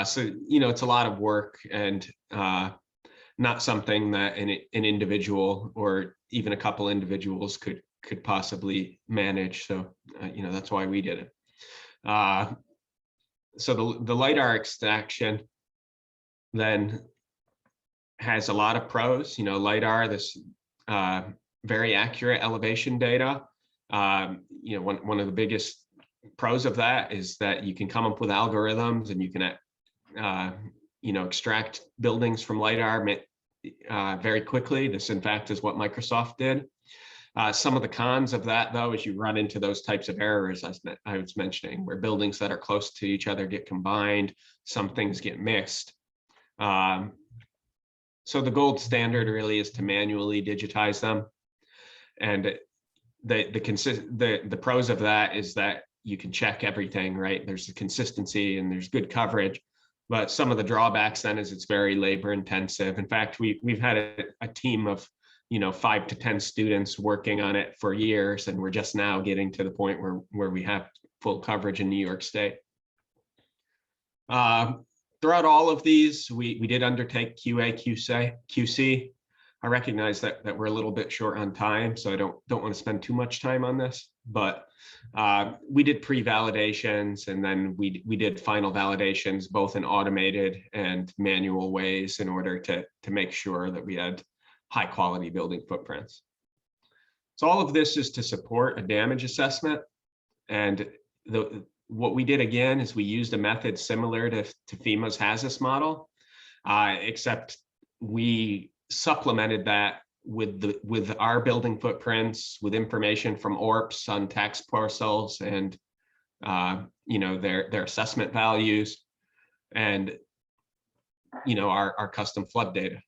So, it's a lot of work, and not something that an individual or even a couple individuals could possibly manage. So, that's why we did it. So the LiDAR extraction then has a lot of pros. LiDAR, this very accurate elevation data. One of the biggest pros of that is that you can come up with algorithms, and you can extract buildings from LiDAR very quickly. This, in fact, is what Microsoft did. Some of the cons of that, though, is you run into those types of errors I was mentioning, where buildings that are close to each other get combined, some things get mixed. So the gold standard really is to manually digitize them. And the pros of that is that you can check everything, right? There's a consistency and there's good coverage. But some of the drawbacks then is it's very labor intensive. In fact, we've had a team of 5 to 10 students working on it for years, and we're just now getting to the point where we have full coverage in New York State. Throughout all of these, we did undertake QA, QC. I recognize that we're a little bit short on time, so I don't want to spend too much time on this, but we did pre-validations, and then we did final validations, both in automated and manual ways, in order to make sure that we had high quality building footprints. So all of this is to support a damage assessment. And what we did again is we used a method similar to FEMA's hazardous model, except we supplemented that with our building footprints, with information from ORPs on tax parcels and their assessment values, and our custom flood data.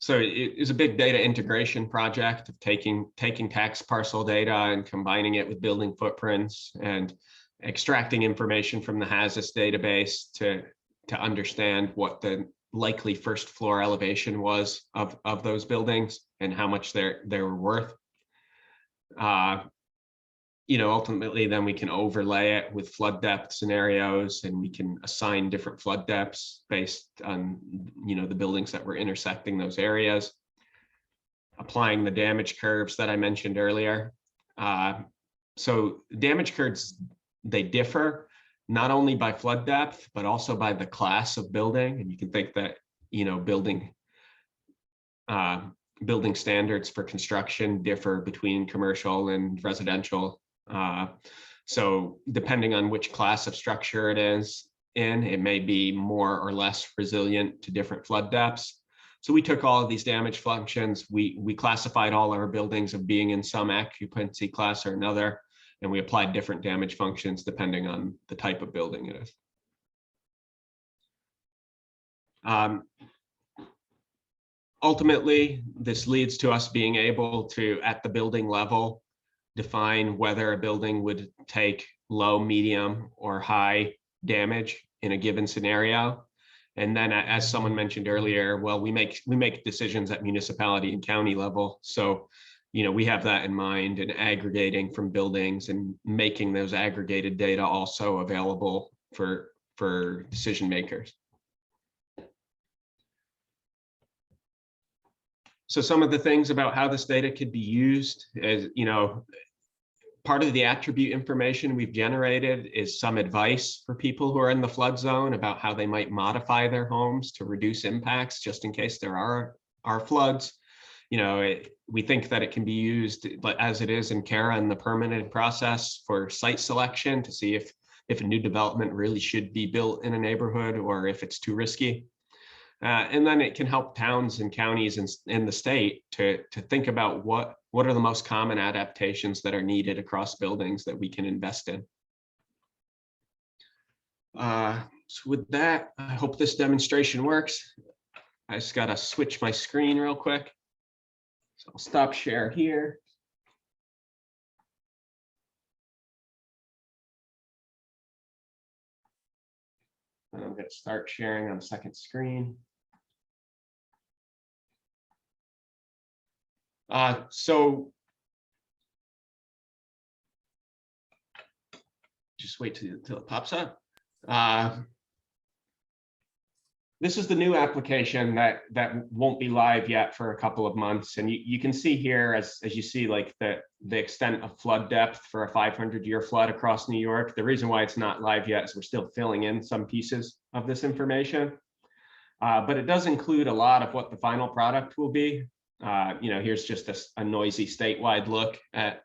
So it is a big data integration project of taking tax parcel data and combining it with building footprints and extracting information from the hazardous database to understand what the likely first floor elevation was of those buildings and how much they were worth. Ultimately, then we can overlay it with flood depth scenarios, and we can assign different flood depths based on, the buildings that were intersecting those areas. Applying the damage curves that I mentioned earlier. So damage curves, they differ not only by flood depth, but also by the class of building. And you can think that, building standards for construction differ between commercial and residential. So depending on which class of structure it is in, it may be more or less resilient to different flood depths. So we took all of these damage functions, we classified all our buildings of being in some occupancy class or another, and we applied different damage functions depending on the type of building it is. Ultimately, this leads to us being able to, at the building level, define whether a building would take low, medium, or high damage in a given scenario. And then, as someone mentioned earlier, well, we make decisions at municipality and county level. So, we have that in mind, and aggregating from buildings and making those aggregated data also available for decision makers. So some of the things about how this data could be used is, part of the attribute information we've generated is some advice for people who are in the flood zone about how they might modify their homes to reduce impacts just in case there are floods. We think that it can be used, as it is in CARA, in the permitted process for site selection to see if a new development really should be built in a neighborhood or if it's too risky. And then it can help towns and counties in the state to think about what are the most common adaptations that are needed across buildings that we can invest in. So with that, I hope this demonstration works. I just got to switch my screen real quick. So I'll stop share here. And I'm going to start sharing on the second screen. So just wait till it pops up. This is the new application that won't be live yet for a couple of months. And you can see here, as you see, like the extent of flood depth for a 500-year flood across New York. The reason why it's not live yet is we're still filling in some pieces of this information. But it does include a lot of what the final product will be. Here's just a noisy statewide look at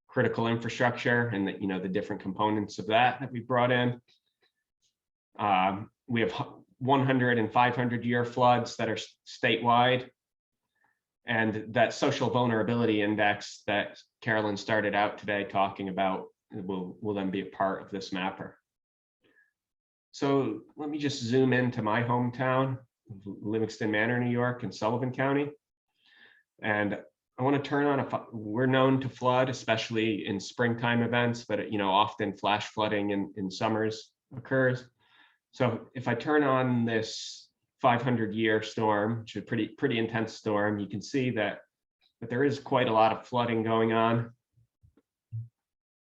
critical infrastructure and the different components of that we brought in. We have 100 and 500-year floods that are statewide, and that social vulnerability index that Carolyn started out today talking about will then be a part of this mapper. So let me just zoom into my hometown, Livingston Manor, New York, in Sullivan County. And I want to turn on we're known to flood, especially in springtime events, but often flash flooding in summers occurs. So if I turn on this 500-year storm, which is a pretty intense storm, you can see that there is quite a lot of flooding going on.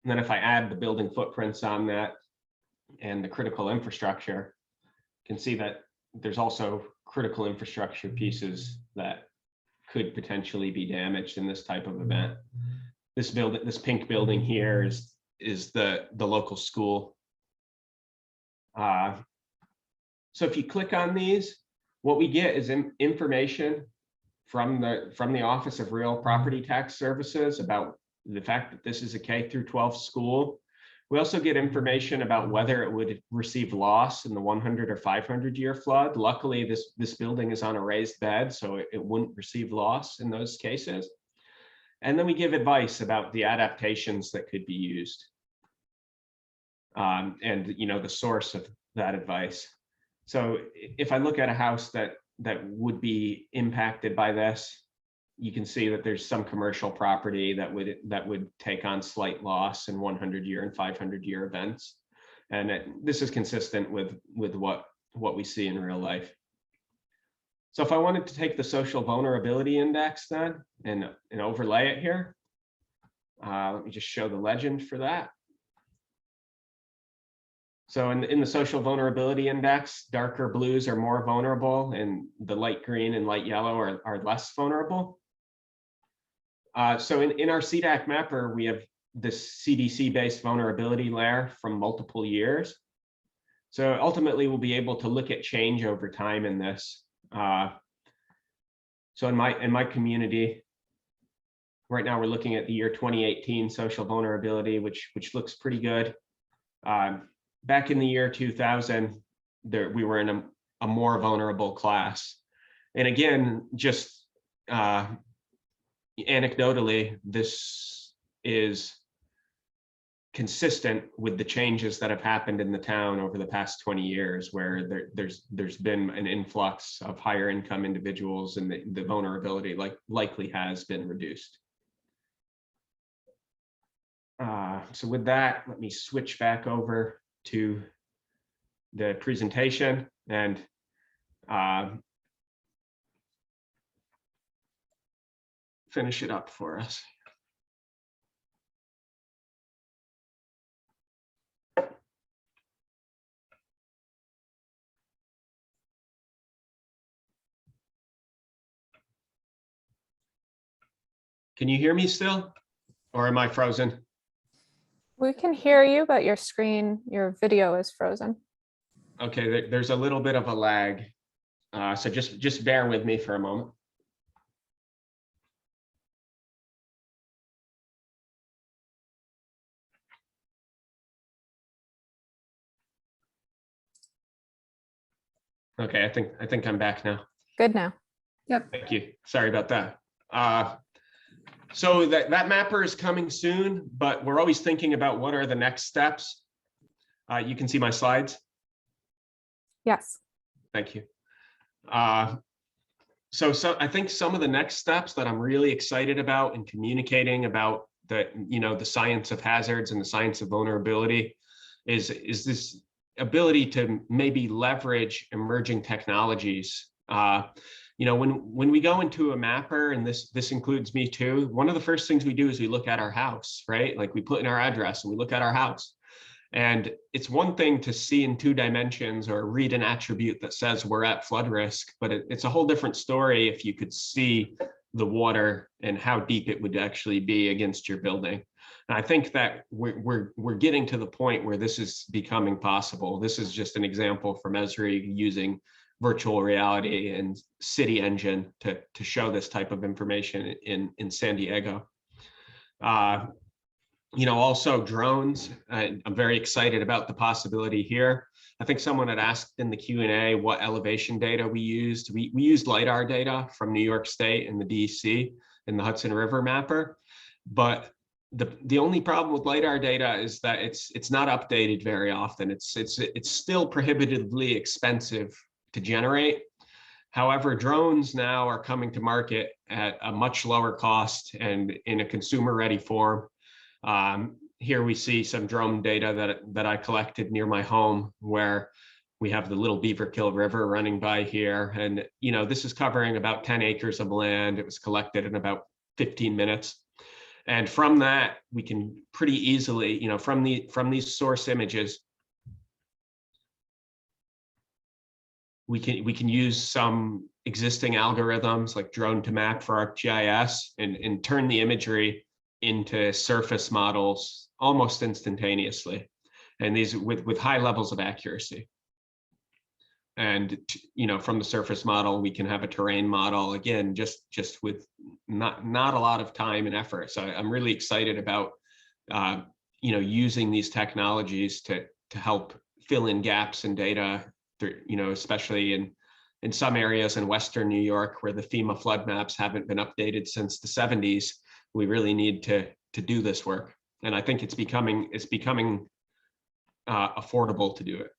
And then if I add the building footprints on that and the critical infrastructure, you can see that there's also critical infrastructure pieces that could potentially be damaged in this type of event. This pink building here is the local school. So if you click on these, what we get is information from the Office of Real Property Tax Services about the fact that this is a K-12 school. We also get information about whether it would receive loss in the 100 or 500-year flood. Luckily, this building is on a raised bed, so it wouldn't receive loss in those cases. And then we give advice about the adaptations that could be used, and the source of that advice. So if I look at a house that that would be impacted by this. You can see that there's some commercial property that would take on slight loss in 100-year and 500-year events. And this is consistent with what we see in real life. So if I wanted to take the social vulnerability index then and overlay it here, let me just show the legend for that. So in the social vulnerability index, darker blues are more vulnerable and the light green and light yellow are less vulnerable. So in our CDAC mapper, we have this CDC-based vulnerability layer from multiple years. So ultimately, we'll be able to look at change over time in this. So in my community, right now we're looking at the year 2018 social vulnerability, which looks pretty good. Back in the year 2000, we were in a more vulnerable class. And again, just anecdotally, this is consistent with the changes that have happened in the town over the past 20 years, where there's been an influx of higher income individuals and the vulnerability likely has been reduced. So with that, let me switch back over to the presentation and finish it up for us. Can you hear me still, or am I frozen? We can hear you, but your screen, your video is frozen. Okay, there's a little bit of a lag, so just bear with me for a moment. Okay, I think I'm back now. Good now. Yep. Thank you. Sorry about that. So that mapper is coming soon, but we're always thinking about what are the next steps. You can see my slides. Yes. Thank you. So I think some of the next steps that I'm really excited about in communicating about the science of hazards and the science of vulnerability is this ability to maybe leverage emerging technologies. When we go into a mapper, and this includes me too, one of the first things we do is we look at our house, right? Like we put in our address and we look at our house. And it's one thing to see in 2 dimensions or read an attribute that says we're at flood risk, but it's a whole different story if you could see the water and how deep it would actually be against your building. And I think that we're getting to the point where this is becoming possible. This is just an example from Esri using virtual reality and City Engine to show this type of information in San Diego. Also drones. I'm very excited about the possibility here. I think someone had asked in the Q&A what elevation data we used. We used LiDAR data from New York State and the DC in the Hudson River mapper. But the only problem with LiDAR data is that it's not updated very often. It's still prohibitively expensive to generate. However, drones now are coming to market at a much lower cost and in a consumer-ready form. Here we see some drone data that I collected near my home, where we have the Little Beaverkill River running by here. And, this is covering about 10 acres of land. It was collected in about 15 minutes. And from that, we can pretty easily, from these source images, we can use some existing algorithms like drone to map for ArcGIS and turn the imagery into surface models almost instantaneously, and these with high levels of accuracy. And from the surface model, we can have a terrain model, again, just with not a lot of time and effort. So I'm really excited about using these technologies to help fill in gaps in data, especially in some areas in Western New York where the FEMA flood maps haven't been updated since the 70s. We really need to do this work, and I think it's becoming affordable to do it.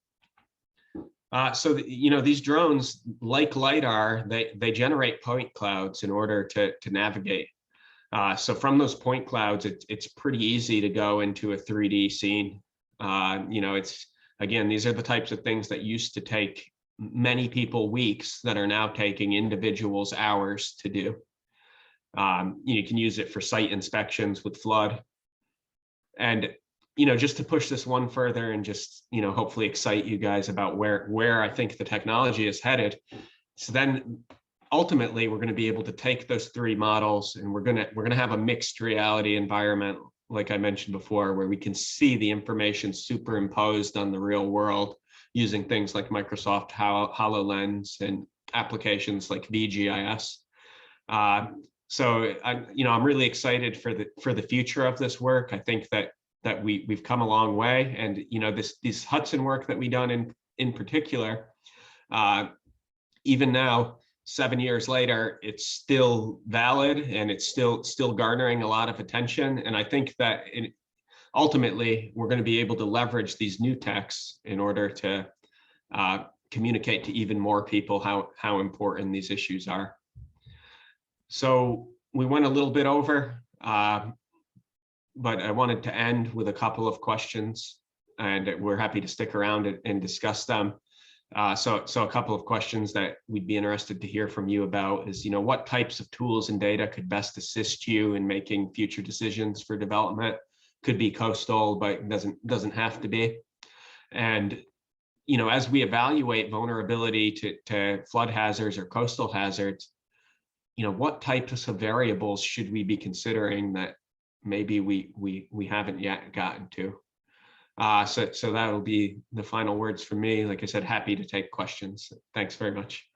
These drones, like LiDAR, they generate point clouds in order to navigate. So from those point clouds, it's pretty easy to go into a 3D scene. These are the types of things that used to take many people weeks that are now taking individuals hours to do. You can use it for site inspections with flood. And just to push this one further and just, hopefully excite you guys about where I think the technology is headed. So then ultimately we're going to be able to take those 3 models and we're going to have a mixed reality environment, like I mentioned before, where we can see the information superimposed on the real world using things like Microsoft HoloLens and applications like VGIS. So I'm really excited for the future of this work. I think that we've come a long way, and this Hudson work that we done in particular, even now 7 years later, it's still valid and it's still garnering a lot of attention. And I think that ultimately we're going to be able to leverage these new techs in order to communicate to even more people how important these issues are. So we went a little bit over, but I wanted to end with a couple of questions, and we're happy to stick around and discuss them. So a couple of questions that we'd be interested to hear from you about is, what types of tools and data could best assist you in making future decisions for development? Could be coastal, but doesn't have to be. And, as we evaluate vulnerability to flood hazards or coastal hazards, what types of variables should we be considering that maybe we haven't yet gotten to? So that will be the final words from me. Like I said, happy to take questions. Thanks very much.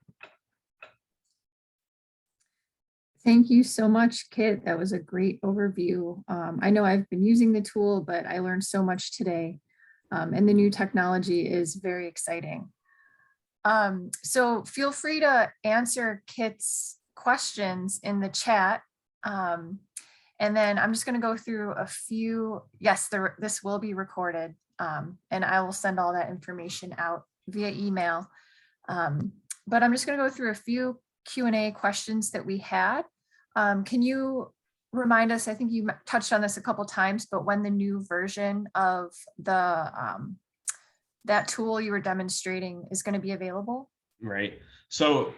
Thank you so much, Kitt. That was a great overview. I know I've been using the tool, but I learned so much today. And the new technology is very exciting. So feel free to answer Kitt's questions in the chat. And then I'm just going to go through a few. Yes, this will be recorded, and I will send all that information out via email. But I'm just going to go through a few Q&A questions that we had. Can you remind us, I think you touched on this a couple times, but when the new version of that tool you were demonstrating is going to be available? Right. So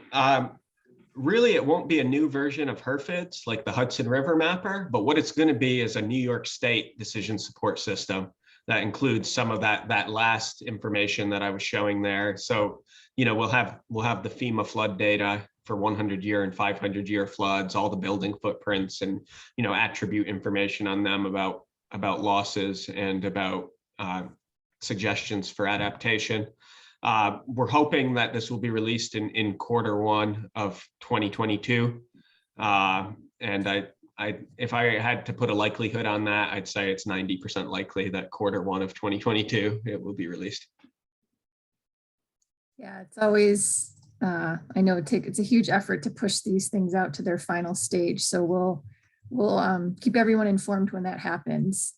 really, it won't be a new version of HERFIDS like the Hudson River Mapper, but what it's going to be is a New York State decision support system that includes some of that last information that I was showing there. So, we'll have the FEMA flood data for 100-year and 500-year floods, all the building footprints, and attribute information on them about losses and about suggestions for adaptation. We're hoping that this will be released in Q1 of 2022. And if I had to put a likelihood on that, I'd say it's 90% likely that Q1 of 2022, it will be released. Yeah, it's always, I know it's a huge effort to push these things out to their final stage. So we'll keep everyone informed when that happens.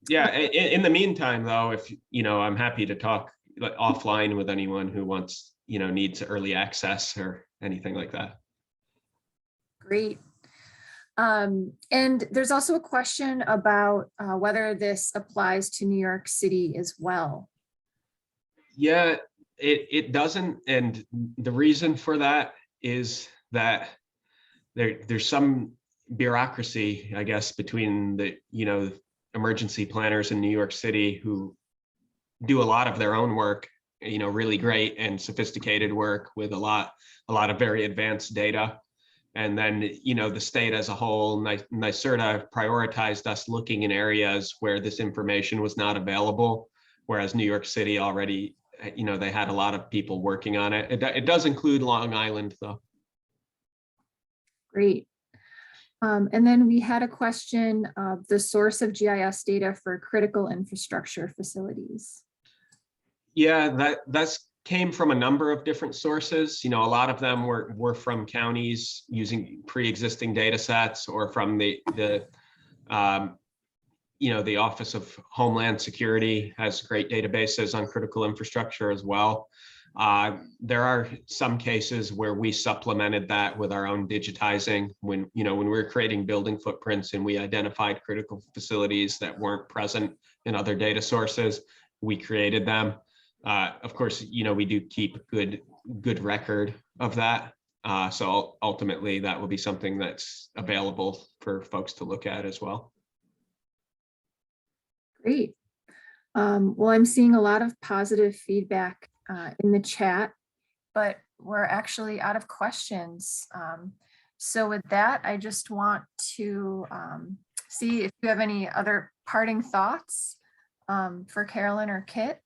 Yeah, in the meantime, though, if, I'm happy to talk offline with anyone who wants, needs early access or anything like that. Great. And there's also a question about whether this applies to New York City as well. Yeah, it doesn't. And the reason for that is that there's some bureaucracy, I guess, between the, emergency planners in New York City who do a lot of their own work, really great and sophisticated work with a lot of very advanced data. And then, the state as a whole, NYSERDA prioritized us looking in areas where this information was not available, whereas New York City already, they had a lot of people working on it. It does include Long Island, though. Great. And then we had a question of the source of GIS data for critical infrastructure facilities. Yeah, that's came from a number of different sources. A lot of them were from counties using pre-existing data sets, or from the Office of Homeland Security has great databases on critical infrastructure as well. There are some cases where we supplemented that with our own digitizing when we were creating building footprints and we identified critical facilities that weren't present in other data sources, we created them. Of course, we do keep good record of that. So ultimately that will be something that's available for folks to look at as well. Great. Well, I'm seeing a lot of positive feedback in the chat, but we're actually out of questions. So with that, I just want to see if you have any other parting thoughts for Carolyn or Kitt.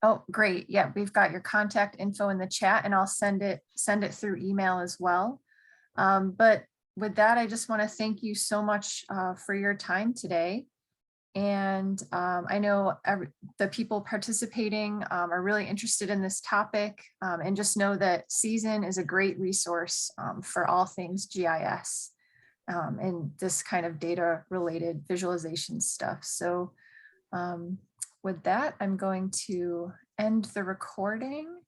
Oh, great. Yeah, we've got your contact info in the chat and I'll send it through email as well. But with that, I just want to thank you so much for your time today. And I know the people participating are really interested in this topic, and just know that CIESEN is a great resource for all things GIS and this kind of data related visualization stuff. So with that, I'm going to end the recording